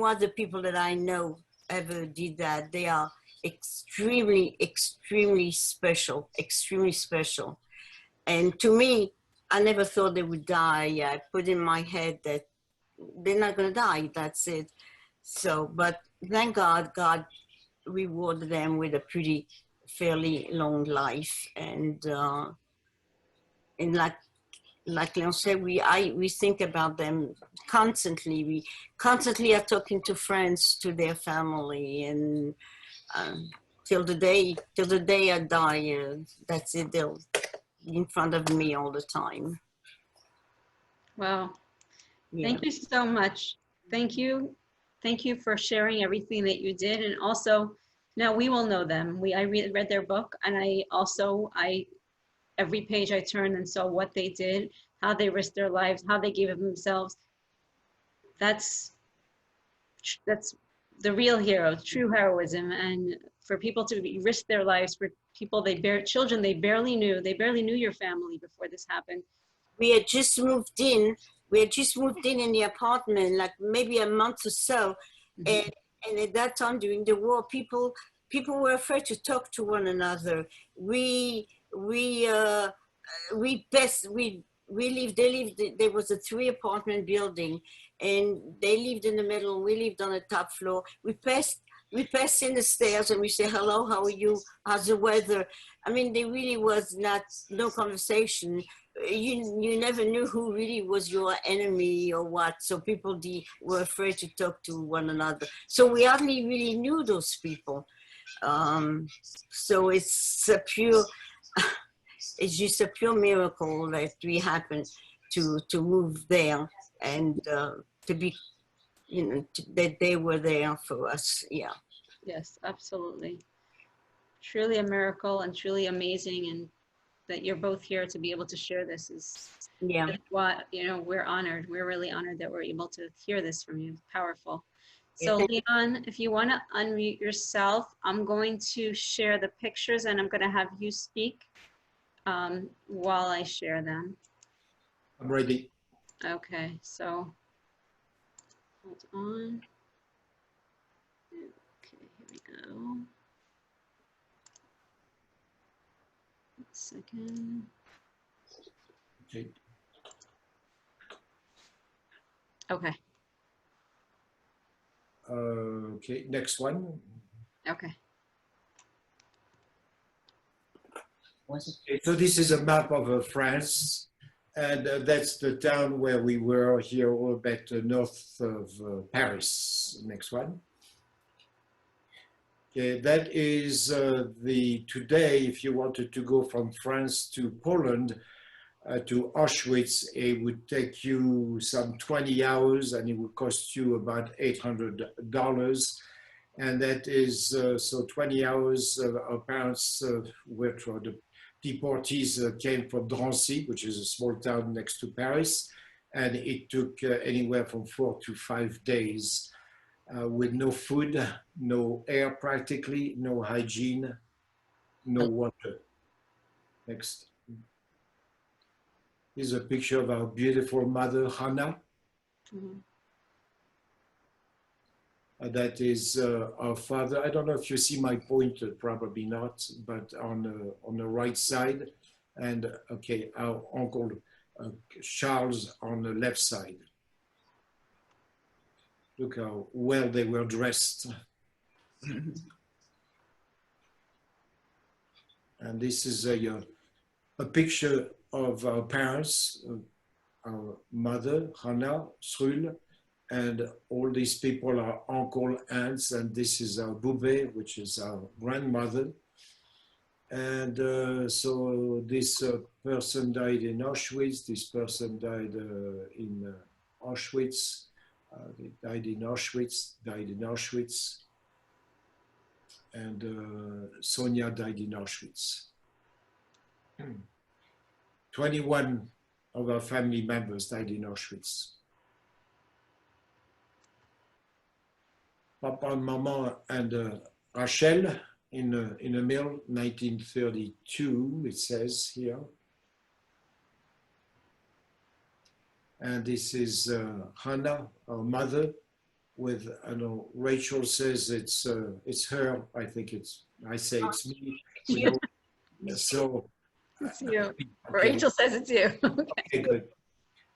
other people that I know ever did that. They are extremely special, extremely special. And to me, I never thought they would die. I put in my head that they're not going to die. That's it. So, but thank God, God rewarded them with a fairly long life. And like Leon said, we think about them constantly. We constantly are talking to friends, to their family, and till the day I die. That's it. They'll in front of me all the time. Wow. Yeah. Thank you so much. Thank you for sharing everything that you did. And also, now we will know them. I read their book, and every page I turned and saw what they did, how they risked their lives, how they gave of themselves that's the real hero, true heroism. And for people to risk their lives for people children they barely knew your family before this happened. We had just moved in. We had just moved in the apartment, like maybe a month or so. Mhm. And at that time during the war, people were afraid to talk to one another. We lived, they lived, there was a 3-apartment building, and they lived in the middle, we lived on the top floor. We passed in the stairs and we say, hello, how are you? How's the weather? I mean, there really was no conversation. You never knew who really was your enemy or what. So people were afraid to talk to one another. So we hardly really knew those people. So it's just a pure miracle that we happened to move there and to be, that they were there for us. Yeah. Yes, absolutely. Truly a miracle and truly amazing, and that you're both here to be able to share this is what, we're honored. We're really honored that we're able to hear this from you. Powerful. So Leon, if you want to unmute yourself, I'm going to share the pictures and I'm going to have you speak while I share them. I'm ready. Okay, so hold on. Okay, here we go. 1 second. Okay. Okay. Okay, next one. Okay. Okay, so this is a map of France, and that's the town where we were here, a bit north of Paris. Next one. Okay, that is today, if you wanted to go from France to Poland, to Auschwitz, it would take you some 20 hours and it would cost you about $800. And that is, so 20 hours, our parents were for the deportees came from Drancy, which is a small town next to Paris. And it took anywhere from 4 to 5 days with no food, no air practically, no hygiene, no water. Next. Here's a picture of our beautiful mother, Hannah. Mm-hmm. That is our father. I don't know if you see my pointer, probably not, but on the right side. And okay, our uncle Charles on the left side. Look how well they were dressed. And this is a picture of our parents, our mother, Hannah, Srul, and all these people are uncle, aunts, and this is our Boubé, which is our grandmother. And so this person died in Auschwitz, this person died in Auschwitz, they died in Auschwitz, and Sonia died in Auschwitz. 21 of our family members died in Auschwitz. Papa and Mama and Rachel in a mill, 1932, it says here. And this is Hannah, our mother, with, I know, Rachel says it's her, I say it's me. So, It's you. okay. Rachel says it's you. Okay, good.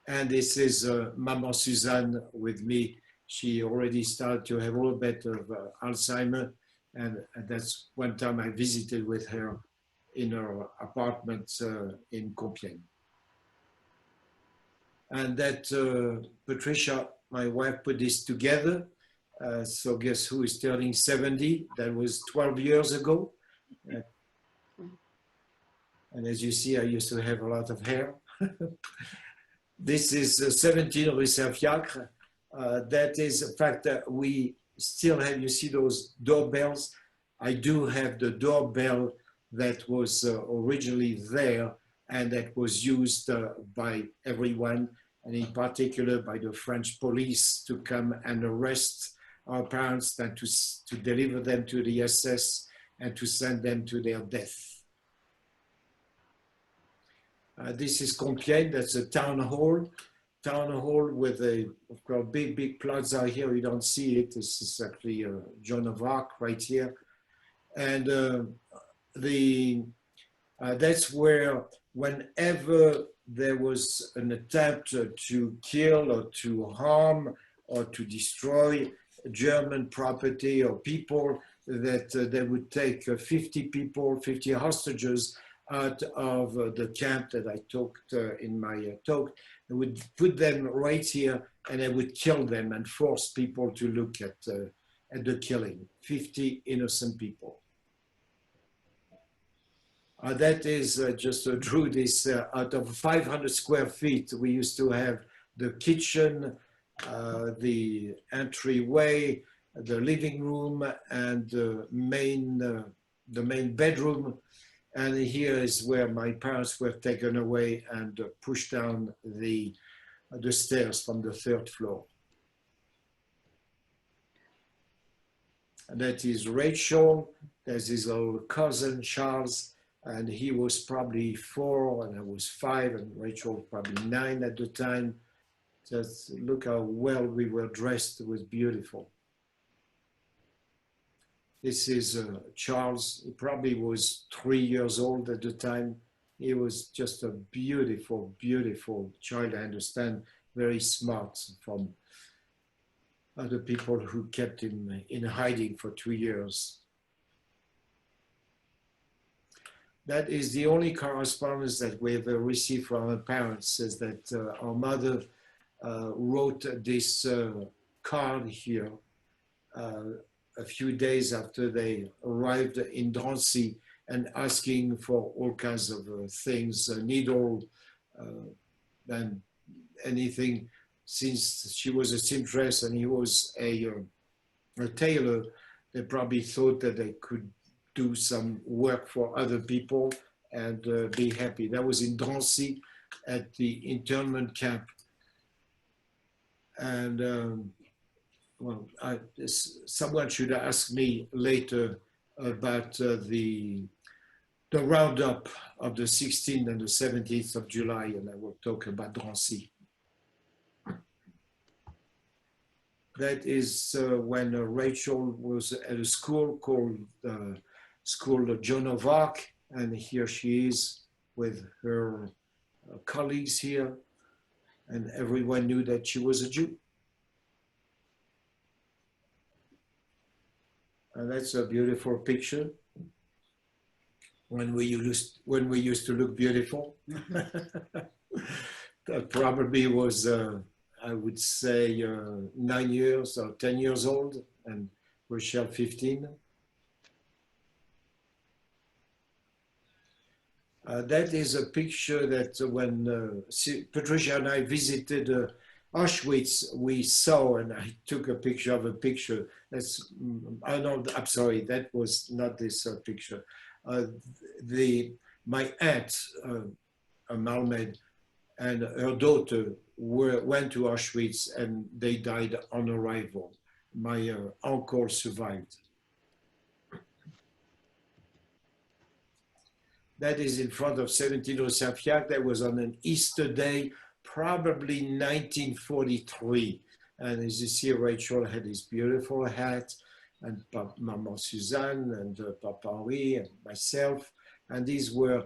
And this is Maman Suzanne with me. She already started to have a little bit of Alzheimer, and that's one time I visited with her in her apartment in Compiègne. And that Patricia, my wife, put this together. So guess who is turning 70? That was 12 years ago. And as you see, I used to have a lot of hair. This is 17 Rue Saint-Fiacre. That is a fact that we still have, you see those doorbells? I do have the doorbell that was originally there and that was used by everyone. and in particular by the French police to come and arrest our parents and to deliver them to the SS and to send them to their death. This is Compiègne, that's a town hall with a big plaza here. You don't see it. This is actually Joan of Arc right here. And that's where whenever there was an attempt to kill or to harm or to destroy German property or people, that they would take 50 people, 50 hostages out of the camp that I talked in my talk. They would put them right here and they would kill them and force people to look at the killing, 50 innocent people. That is just drew this out of 500 square feet. We used to have the kitchen, the entryway, the living room, and the main bedroom. And here is where my parents were taken away and pushed down the stairs from the 3rd floor. And that is Rachel. There's his little cousin, Charles, and he was probably 4 and I was 5 and Rachel was probably 9 at the time. Just look how well we were dressed. It was beautiful. This is Charles. He probably was 3 years old at the time. He was just a beautiful, beautiful child. I understand, very smart from other people who kept him in hiding for 2 years. That is the only correspondence that we have received from our parents, is that our mother wrote this card here a few days after they arrived in Drancy and asking for all kinds of things, a needle and anything, since she was a seamstress and he was a tailor. They probably thought that they could do some work for other people and be happy. That was in Drancy at the internment camp. And well, someone should ask me later about the roundup of the 16th and the 17th of July, and I will talk about Drancy. That is when Rachel was at a school called School Joan of Arc, and here she is with her colleagues here, and everyone knew that she was a Jew. And that's a beautiful picture when we used to look beautiful. That probably was, I would say, 9 years or 10 years old, and Rochelle 15. That is a picture that when Patricia and I visited Auschwitz, we saw, and I took a picture of a picture. That's, I know, I'm sorry, that was not this picture. My aunt, Malmed, and her daughter went to Auschwitz and they died on arrival. My uncle survived. That is in front of 17 Saint-Fiacre. That was on an Easter day, probably 1943. And as you see, Rachel had this beautiful hat, and Maman Suzanne, and Papa Henri, and myself. And these were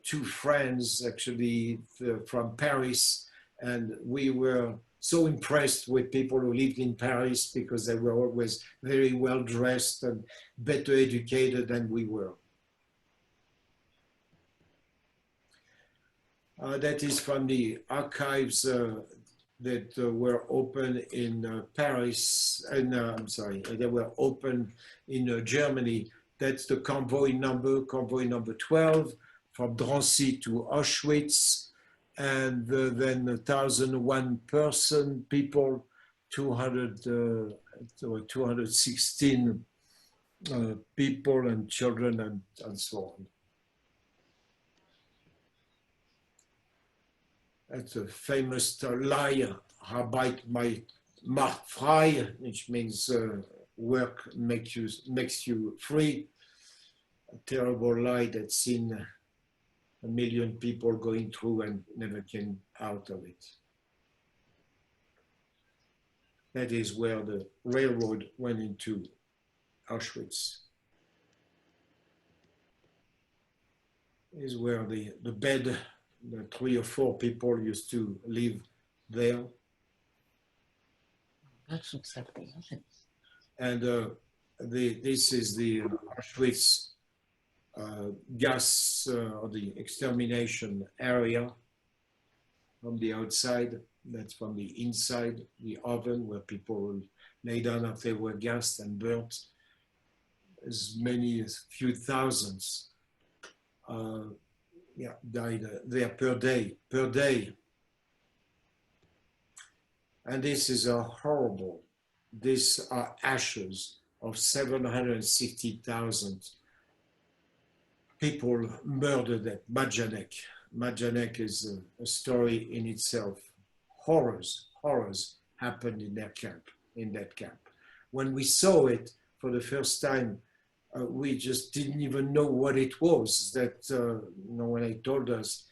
2 friends, actually, from Paris. And we were so impressed with people who lived in Paris because they were always very well dressed and better educated than we were. That is from the archives that were open in Paris, and I'm sorry, they were open in Germany. That's the convoy number 12, from Drancy to Auschwitz, and then 1,001 people, 216 people and children and so on. That's a famous lie, Arbeit macht frei, which means work makes you free. A terrible lie that's seen 1 million people going through and never came out of it. That is where the railroad went into Auschwitz. Is where the bed, the 3 or 4 people used to live there. And this is the Auschwitz gas or the extermination area from the outside. That's from the inside, the oven where people lay down after they were gassed and burnt. As many as a few thousands died there per day. And this is a horrible, these are ashes of 760,000 people murdered at Majdanek. Majdanek is a story in itself. Horrors happened in that camp. When we saw it for the first time, we just didn't even know what it was. That when they told us,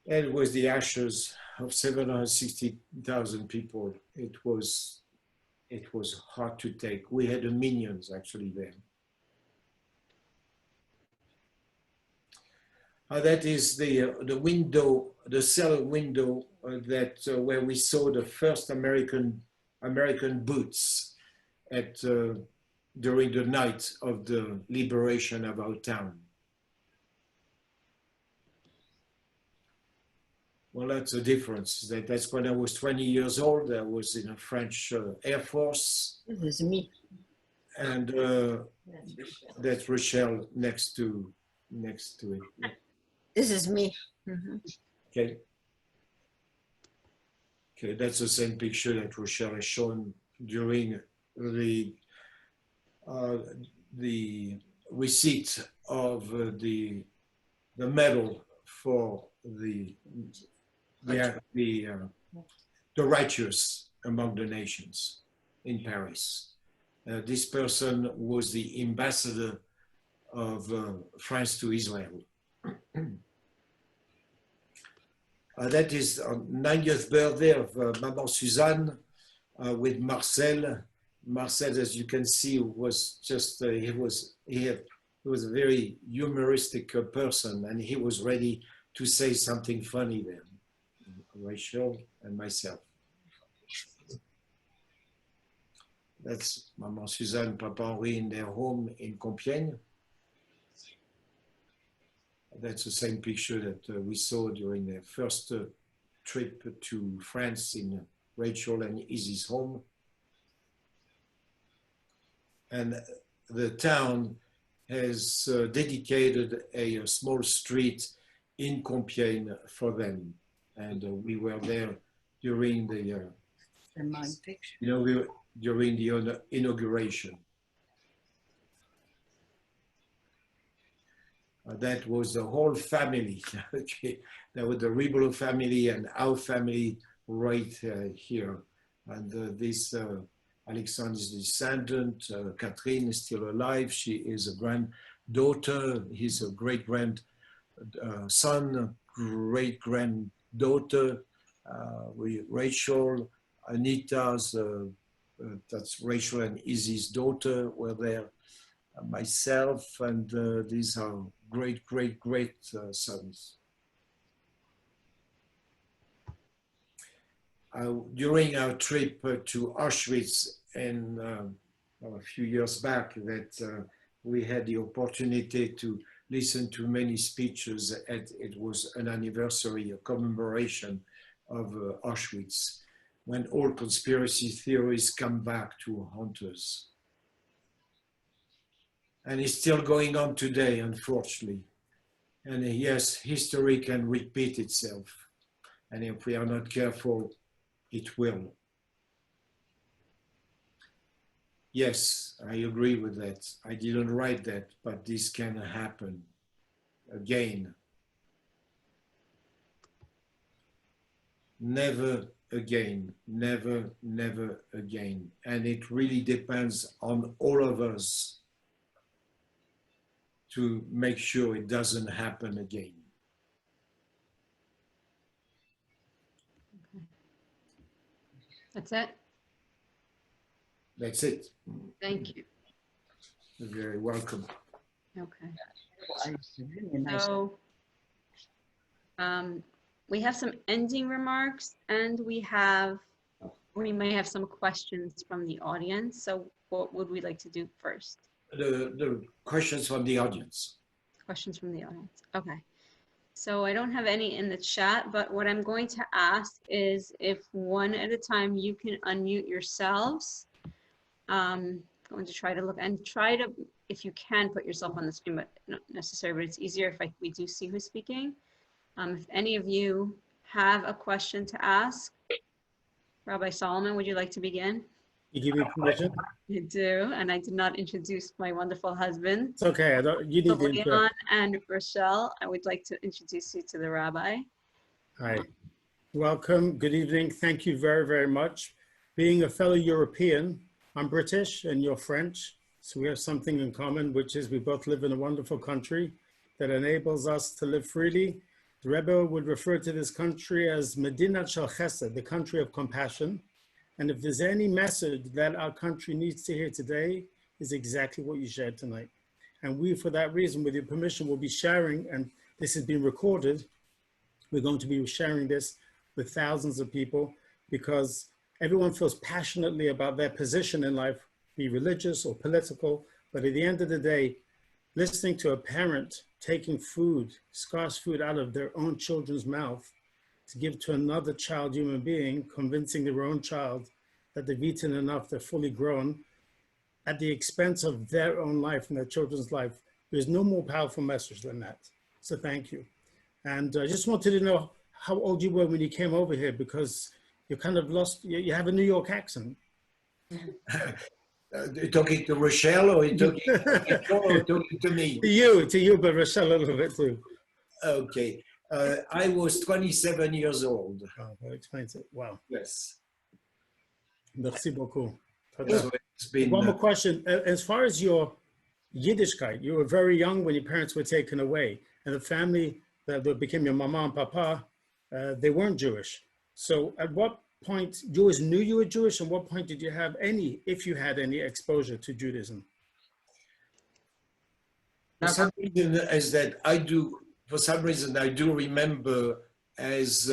and it was the ashes of 760,000 people. It was hard to take. We had the minions actually there. That is the window, the cellar window where we saw the first American boots at during the night of the liberation of our town. Well, that's a difference. That's when I was 20 years old. I was in a French Air Force. This is me. And that's Rochelle next to it. This is me. Mm-hmm. Okay. Okay, that's the same picture that Rochelle has shown during the receipt of the medal for the righteous among the nations in Paris. This person was the ambassador of France to Israel. That is 90th birthday of Maman Suzanne with Marcel. Marcel, as you can see, was just he was a very humoristic person, and he was ready to say something funny then. Rachel and myself. That's Maman Suzanne, Papa Henri in their home in Compiègne. That's the same picture that we saw during their first trip to France in Rachel and Izzy's home. And the town has dedicated a small street in Compiègne for them. And we were there during the during the inauguration. That was the whole family. Okay, that was the Ribolo family and our family right here. And this Alexandre is descendant. Catherine is still alive. She is a granddaughter. He's a great-grandson, great-granddaughter. Rachel, Anita's, that's Rachel and Izzy's daughter were there. Myself, and these are great sons. During our trip to Auschwitz and a few years back, that we had the opportunity to listen to many speeches. It was an anniversary, a commemoration of Auschwitz, when all conspiracy theories come back to haunt us. And it's still going on today, unfortunately. And yes, history can repeat itself. And if we are not careful, it will. Yes, I agree with that. I didn't write that, but this can happen again. never again, never, never again. And it really depends on all of us to make sure it doesn't happen again. That's it. That's it. Thank you. You're very welcome. Okay. So we have some ending remarks, and we may have some questions from the audience. So what would we like to do first? The questions from the audience. Questions from the audience. Okay. So I don't have any in the chat, but what I'm going to ask is if one at a time you can unmute yourselves. Going to try to look and try to, if you can, put yourself on the screen, but not necessary, but it's easier if we do see who's speaking. If any of you have a question to ask, Rabbi Solomon, would you like to begin? You give me permission? I do, and I did not introduce my wonderful husband. It's okay. You So need to Leon and Rochelle, I would like to introduce you to the rabbi. Hi. Welcome. Good evening. Thank you very, very much. Being a fellow European, I'm British and you're French. So we have something in common, which is we both live in a wonderful country that enables us to live freely. The Rebbe would refer to this country as Medinat Shel Chesed, the country of compassion. And if there's any message that our country needs to hear today, is exactly what you shared tonight. And we, for that reason, with your permission, will be sharing, and this has been recorded, we're going to be sharing this with thousands of people because everyone feels passionately about their position in life, be religious or political, but at the end of the day, listening to a parent taking food, scarce food out of their own children's mouth to give to another child human being, convincing their own child that they've eaten enough, they're fully grown, at the expense of their own life and their children's life. There's no more powerful message than that. So thank you. And I just wanted to know how old you were when you came over here, because you kind of lost, you have a New York accent. Talking to Rochelle or talking to me? To you, but Rochelle a little bit too. Okay. I was 27 years old. Oh, that explains it. Wow. Yes. Merci beaucoup. So it's been, One more question. As far as your Yiddishkeit, you were very young when your parents were taken away, and the family that became your mama and papa, they weren't Jewish. So at what point, you always knew you were Jewish, and what point did you have any, if you had any exposure to Judaism? for some reason, as that I do, for some reason, I do remember as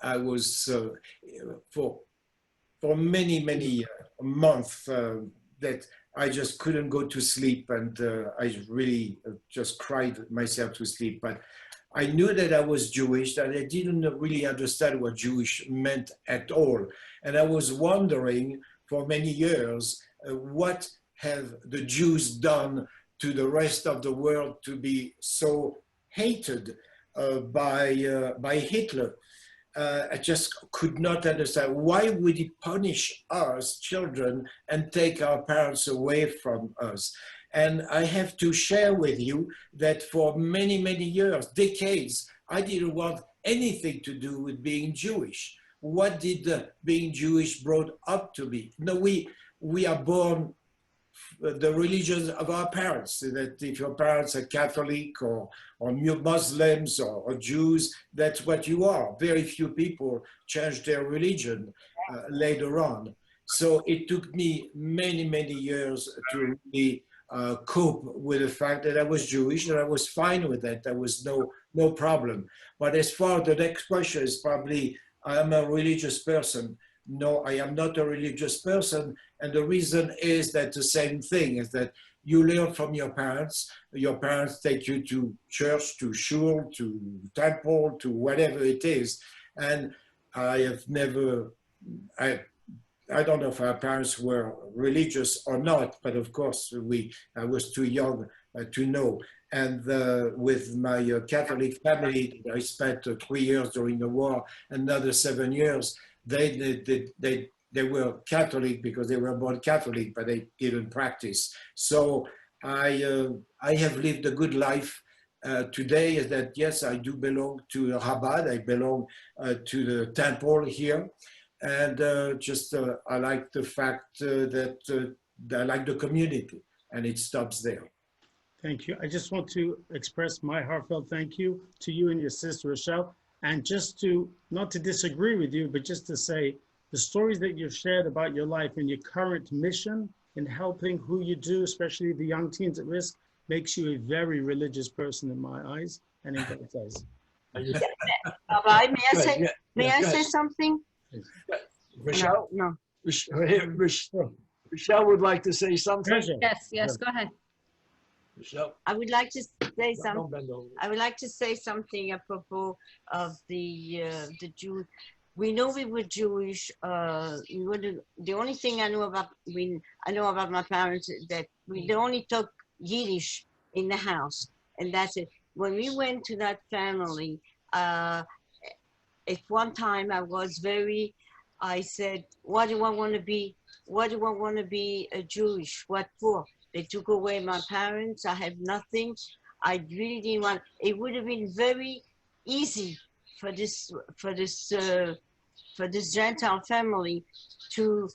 I was for many, many months that I just couldn't go to sleep, and I really just cried myself to sleep. But I knew that I was Jewish, that I didn't really understand what Jewish meant at all. And I was wondering for many years, what have the Jews done to the rest of the world to be so hated by Hitler? I just could not understand. Why would he punish us children and take our parents away from us? And I have to share with you that for many, many years, decades, I didn't want anything to do with being Jewish. What did being Jewish brought up to me? No, we are born the religion of our parents, that if your parents are Catholic or Muslims or Jews, that's what you are. Very few people change their religion later on. So it took me many, many years to really cope with the fact that I was Jewish, and I was fine with that. There was no problem. But as far as the next question is probably, I am a religious person. No, I am not a religious person. And the reason is that the same thing is that you learn from your parents. Your parents take you to church, to shul, to temple, to whatever it is. And I have never, I don't know if our parents were religious or not, but of course I was too young to know. And with my Catholic family, I spent 3 years during the war, another 7 years. They were Catholic because they were born Catholic, but they didn't practice. So I have lived a good life. today is that, yes, I do belong to Chabad. I belong to the temple here. And I like the fact that I like the community, and it stops there. Thank you. I just want to express my heartfelt thank you to you and your sister, Rochelle. And just to, not to disagree with you, but just to say the stories that you've shared about your life and your current mission in helping who you do, especially the young teens at risk, makes you a very religious person in my eyes and in God's eyes. Rabbi, may I say, Yeah, may I go say ahead. something? Rochelle, No. Rochelle would like to say something. Pleasure. Yes, go ahead. Rochelle, I would like to say something. don't bend over. I would like to say something apropos of the Jew. We know we were Jewish. The only thing I know about my parents is that they only took Yiddish in the house, and that's it. When we went to that family, at one time I said, "Why do I want to be? Why do I want to be a Jewish? What for?" They took away my parents. I have nothing. I really didn't want. It would have been very easy for this Gentile family to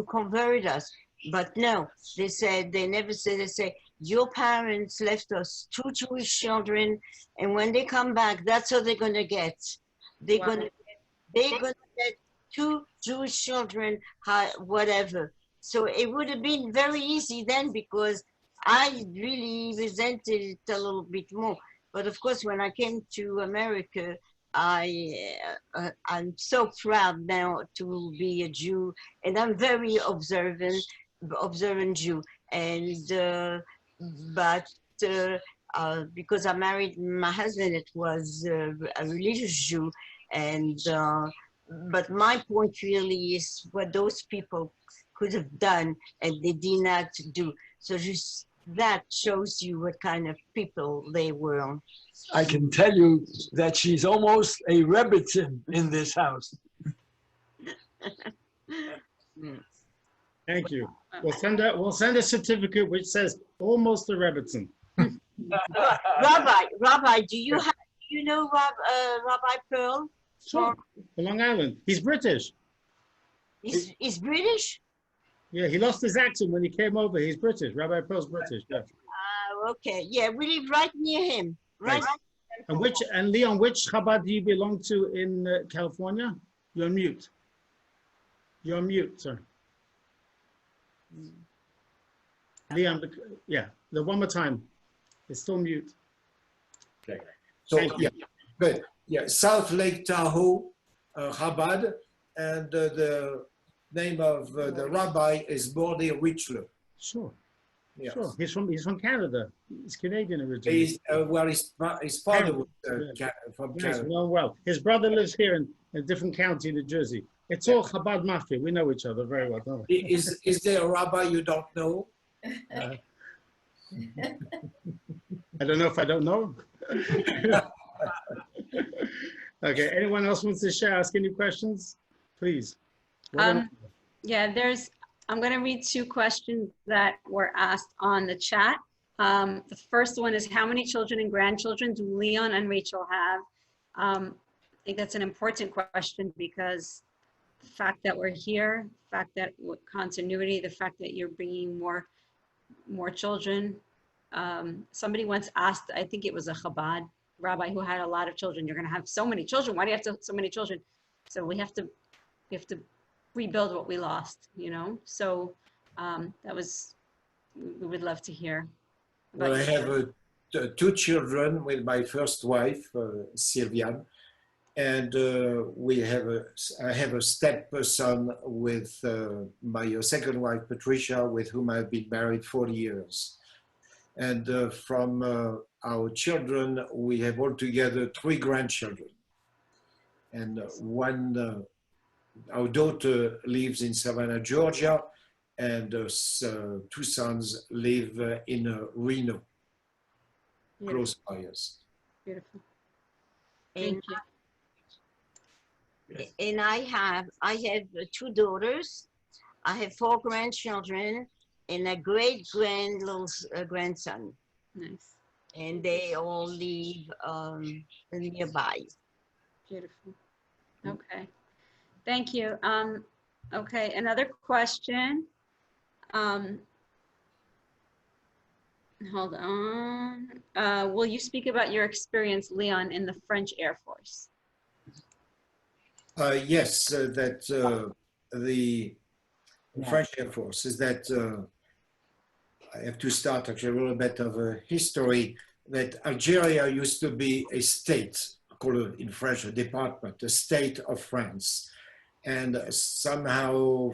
convert us, but no. They never said. They say your parents left us 2 Jewish children, and when they come back, that's what they're gonna get. They're gonna get 2 Jewish children, whatever. So it would have been very easy then, because I really resented it a little bit more. But of course, when I came to America, I'm so proud now to be a Jew, and I'm very observant Jew. And because I married my husband, it was a religious Jew, and but my point really is what those people could have done and they did not do. So just that shows you what kind of people they were. I can tell you that she's almost a Rebbitzin in this house. Thank you. We'll send a certificate which says almost a Rebbitzin. Rabbi, do you know Rabbi Pearl? Sure. From Long Island. He's British. He's British? Yeah, he lost his accent when he came over. He's British. Rabbi Pearl's British. Yeah. Okay. Yeah, we live right near him. Right. Nice. And Leon, which Chabad do you belong to in California? You're on mute. You're on mute, sir. Leon, the one more time. It's still mute. Okay. So yeah, good. Yeah, South Lake Tahoe, Chabad, and the name of the rabbi is Mordeh Richler. Sure. Yes. Sure. He's from Canada. He's Canadian originally. His father was from Yes, Canada. well. His brother lives here in a different county, New Jersey. It's all Chabad Mafia. We know each other very well, don't we? Is there a rabbi you don't know? I don't know if I don't know. Okay, anyone else wants to share, ask any questions? Please. Yeah, I'm going to read 2 questions that were asked on the chat. The first one is, how many children and grandchildren do Leon and Rachel have? I think that's an important question, because the fact that we're here, the fact that with continuity, the fact that you're bringing more children. Somebody once asked, I think it was a Chabad rabbi who had a lot of children, you're going to have so many children. Why do you have so many children? So we have to rebuild what we lost, you know? So we would love to hear. Well, I have 2 children with my first wife, Sylviane, and I have a stepson with my second wife, Patricia, with whom I've been married 40 years. And from our children, we have altogether 3 grandchildren. And our daughter lives in Savannah, Georgia, and 2 sons live in Reno, close by us. Beautiful. And, and I have 2 daughters. I have 4 grandchildren and a grandson. Nice. and they all live nearby. Beautiful. Okay. Thank you. Okay, another question. Hold on. Will you speak about your experience, Leon, in the French Air Force? Yes, that the French Air Force is that I have to start actually a little bit of a history that Algeria used to be a state, called in French a department, a state of France. And somehow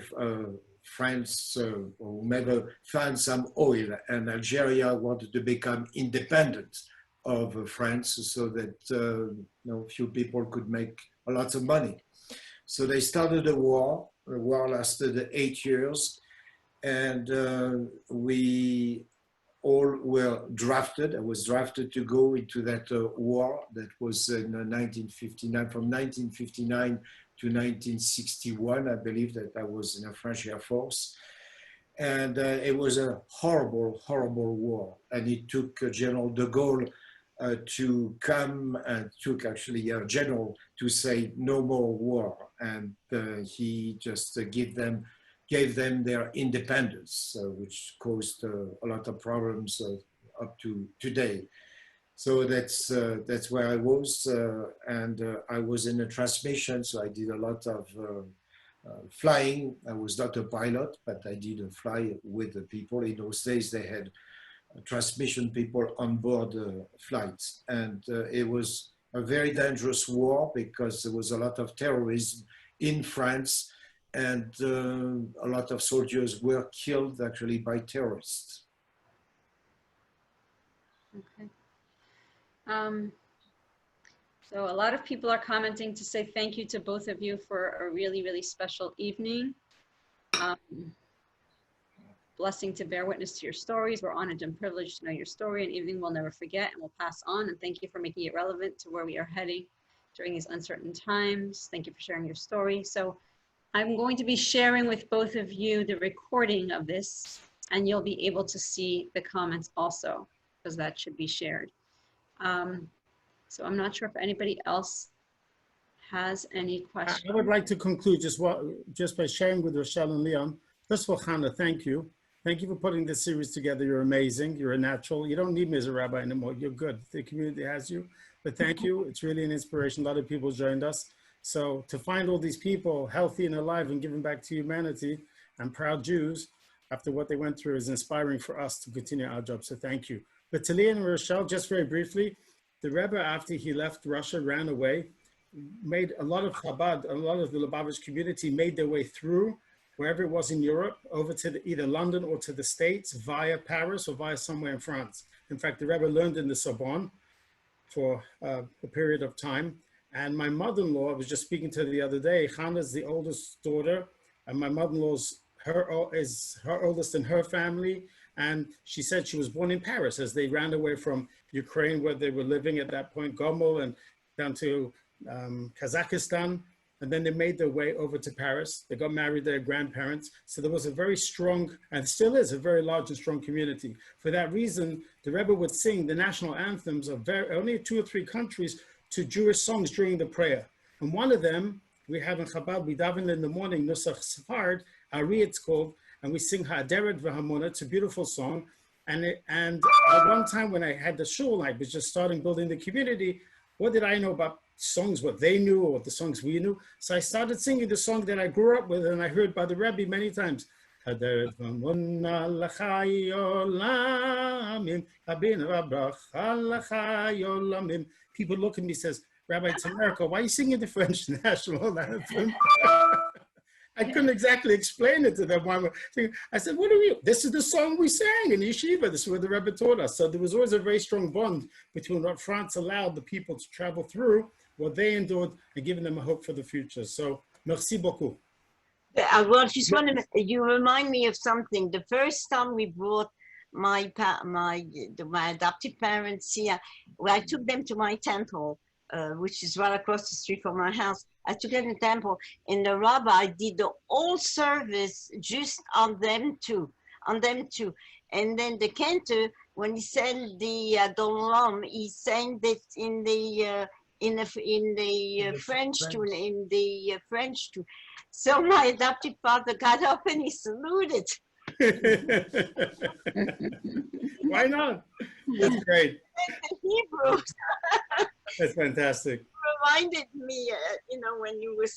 France or whomever found some oil, and Algeria wanted to become independent of France so that few people could make a lot of money. So they started a war. The war lasted 8 years, and we all were drafted. I was drafted to go into that war that was in 1959, from 1959 to 1961. I believe that I was in the French Air Force. And it was a horrible, horrible war. And it took General de Gaulle to come, and took actually a general to say no more war. And he just gave them their independence, which caused a lot of problems up to today. So that's where I was, and I was in a transmission, so I did a lot of flying. I was not a pilot, but I did fly with the people. In those days, they had transmission people on board flights, and it was a very dangerous war because there was a lot of terrorism in France, and a lot of soldiers were killed actually by terrorists. Okay. So a lot of people are commenting to say thank you to both of you for a really, really special evening. Blessing to bear witness to your stories. We're honored and privileged to know your story, an evening we'll never forget and we'll pass on. And thank you for making it relevant to where we are heading during these uncertain times. Thank you for sharing your story. So I'm going to be sharing with both of you the recording of this, and you'll be able to see the comments also, because that should be shared. So I'm not sure if anybody else has any questions. I would like to conclude just by sharing with Rochelle and Leon. First of all, Hannah, thank you. Thank you for putting this series together. You're amazing. You're a natural. You don't need me as a rabbi anymore. You're good. The community has you. But thank you. It's really an inspiration. A lot of people joined us. So to find all these people healthy and alive and giving back to humanity and proud Jews after what they went through is inspiring for us to continue our job. So thank you. But to Leon and Rochelle, just very briefly, the Rebbe, after he left Russia, ran away, made a lot of Chabad, a lot of the Lubavitch community made their way through wherever it was in Europe, over to either London or to the States via Paris or via somewhere in France. In fact, the Rebbe learned in the Sorbonne for a period of time. And my mother-in-law, I was just speaking to her the other day, Hannah's the oldest daughter, and my mother-in-law's is her oldest in her family. And she said she was born in Paris as they ran away from Ukraine, where they were living at that point, Gomel, and down to Kazakhstan. And then they made their way over to Paris. They got married to their grandparents. So there was a very strong, and still is a very large and strong community. For that reason, the Rebbe would sing the national anthems of only 2 or 3 countries to Jewish songs during the prayer. And one of them, we have in Chabad, we daven in the morning, Nusach Sefard, Ari it's called, and we sing Ha'aderet V'Hamona. It's a beautiful song. And at one time when I had the shul, I was just starting building the community. What did I know about songs, what they knew or the songs we knew? So I started singing the song that I grew up with and I heard by the Rebbe many times. People look at me and says, Rabbi, it's America, why are you singing the French national anthem? I couldn't exactly explain it to them. I said, what are you? This is the song we sang in Yeshiva. This is what the Rebbe taught us. So there was always a very strong bond between what France allowed the people to travel through, what they endured, and giving them a hope for the future. So, merci beaucoup. Well, just want to, you remind me of something. The first time we brought my adoptive parents here, well, I took them to my temple, which is right across the street from my house. I took them to the temple, and the rabbi did the whole service just on them too. And then the cantor when he sang the Don Juan, he sang that in the French tune, in the French tune. So my adopted father got up and he saluted. Why not? That's great. The Hebrew That's fantastic. reminded me, you know, when you were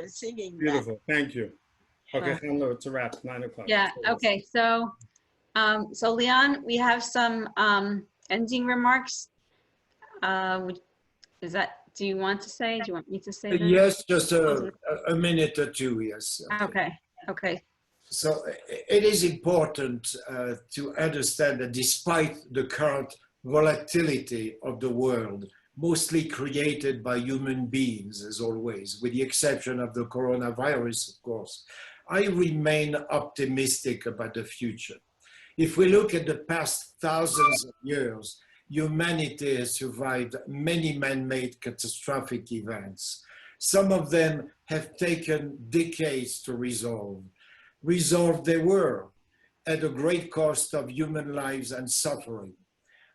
singing Beautiful. Thank you. Okay, hello, it's a wrap. 9 o'clock. Yeah, okay, so Leon, we have some ending remarks. Do you want to say, do you want me to say them? Yes, just a minute or two, yes. Okay, okay. So it is important to understand that despite the current volatility of the world, mostly created by human beings, as always, with the exception of the coronavirus, of course, I remain optimistic about the future. If we look at the past thousands of years, humanity has survived many man-made catastrophic events. Some of them have taken decades to resolve. Resolved they were, at a great cost of human lives and suffering.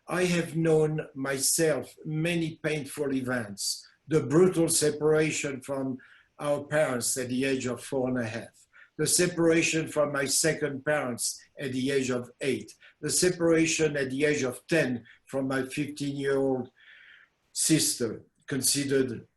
I have known myself many painful events, the brutal separation from our parents at the age of 4.5, the separation from my second parents at the age of 8, the separation at the age of 10 from my 15-year-old sister,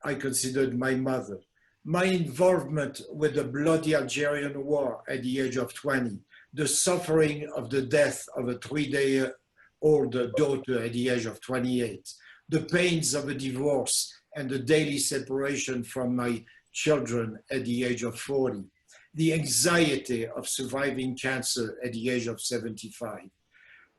I considered my mother. My involvement with the bloody Algerian war at the age of 20, the suffering of the death of a 3-day-old daughter at the age of 28, the pains of a divorce and the daily separation from my children at the age of 40, the anxiety of surviving cancer at the age of 75.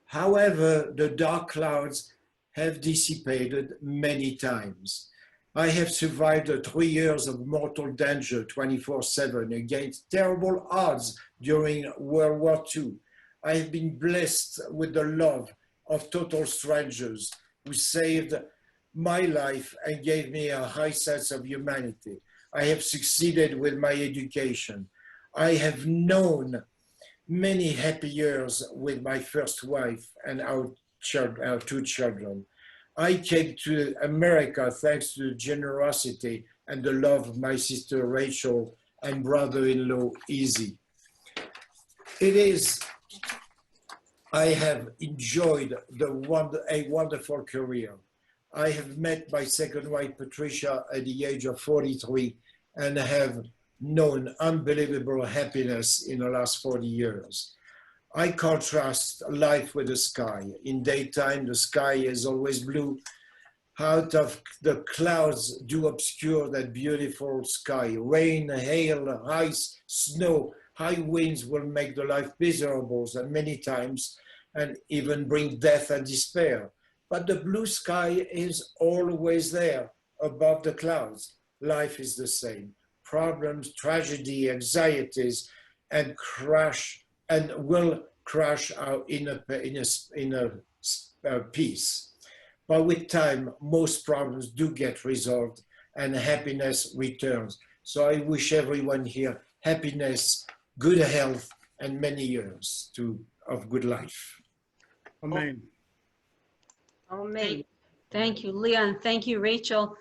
However, the dark clouds have dissipated many times. I have survived 3 years of mortal danger 24/7 against terrible odds during World War II. I have been blessed with the love of total strangers who saved my life and gave me a high sense of humanity. I have succeeded with my education. I have known many happy years with my first wife and our 2 children. I came to America thanks to the generosity and the love of my sister Rachel and brother-in-law Izzy. I have enjoyed a wonderful career. I have met my second wife Patricia at the age of 43 and have known unbelievable happiness in the last 40 years. I contrast life with the sky. In daytime, the sky is always blue. Out of the clouds do obscure that beautiful sky. Rain, hail, ice, snow, high winds will make the life miserable and many times, and even bring death and despair. But the blue sky is always there, above the clouds. Life is the same. Problems, tragedy, anxieties, and will crash our inner peace. But with time, most problems do get resolved and happiness returns. So I wish everyone here happiness, good health, and many years of good life. Amen. Amen. Thank you, Leon. Thank you, Rachel.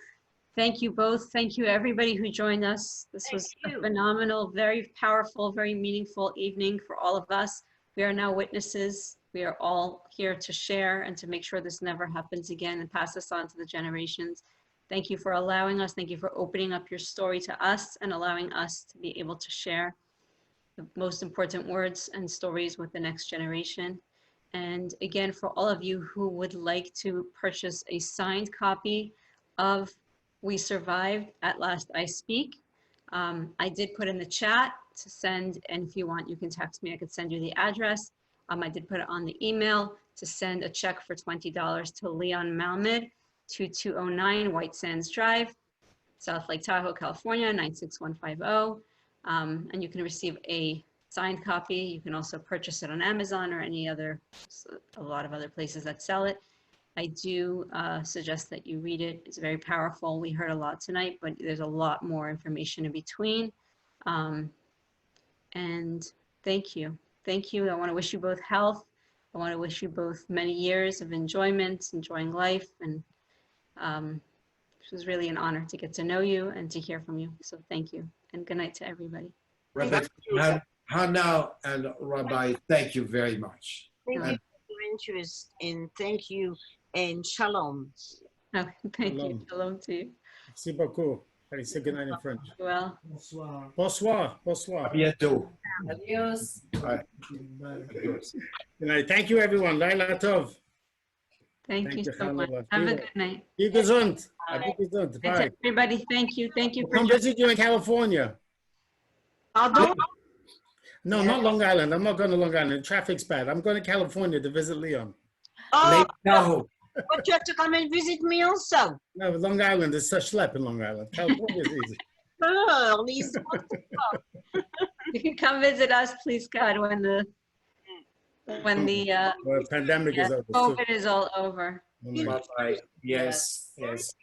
Thank you both. Thank you, everybody who joined us. This was a phenomenal, very powerful, very meaningful evening for all of us. We are now witnesses. We are all here to share and to make sure this never happens again and pass this on to the generations. Thank you for allowing us. Thank you for opening up your story to us and allowing us to be able to share the most important words and stories with the next generation. And again, for all of you who would like to purchase a signed copy of We Survived, At Last I Speak, I did put in the chat to send, and if you want, you can text me. I could send you the address. I did put it on the email to send a check for $20 to Leon Malmed, 2209 White Sands Drive, South Lake Tahoe, California, 96150. And you can receive a signed copy. You can also purchase it on Amazon or a lot of other places that sell it. I do suggest that you read it. It's very powerful. We heard a lot tonight, but there's a lot more information in between. And thank you. Thank you. I want to wish you both health I want to wish you both many years of enjoyment, enjoying life, and it was really an honor to get to know you and to hear from you. So thank you, and good night to everybody. Rabbi Hannah and Rabbi, thank you very much. Thank you for your interest, and thank you, and shalom. Oh, thank Shalom. you. Shalom to you. Merci beaucoup. Allez, say good night in French. Well, Bonsoir. Bonsoir. À bientôt. Adios. Ouais. Good night. Thank you, everyone. Laila Tov. thank you so much. Hanallah. Have a good night. Be gesund. Be gesund. And Bye. to everybody, thank you. Thank you We'll for come visit you in California. Pardon? No, not Long Island. I'm not going to Long Island. Traffic's bad. I'm going to California to visit Leon. Oh, Lake Tahoe. but you have to come and visit me also. No, Long Island is such schlep in Long Island. California is easy. Oh, Lisa. You can come visit us, please God, when the Well, pandemic is over. COVID is all over. Bye-bye. Yes, yes.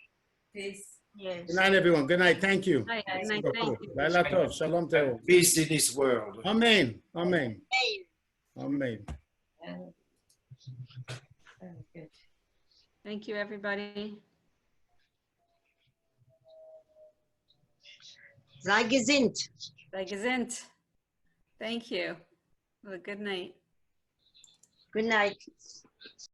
Peace. Yes. Good night, everyone. Good night. Thank you. Night, night, thank you. Laila Tov. Shalom Tov. Peace in this world. Amen. Amen. Hey. Amen. Good. Thank you, everybody. Sei gesinnt. Sei gesinnt. Thank you. Well, good night. Good night.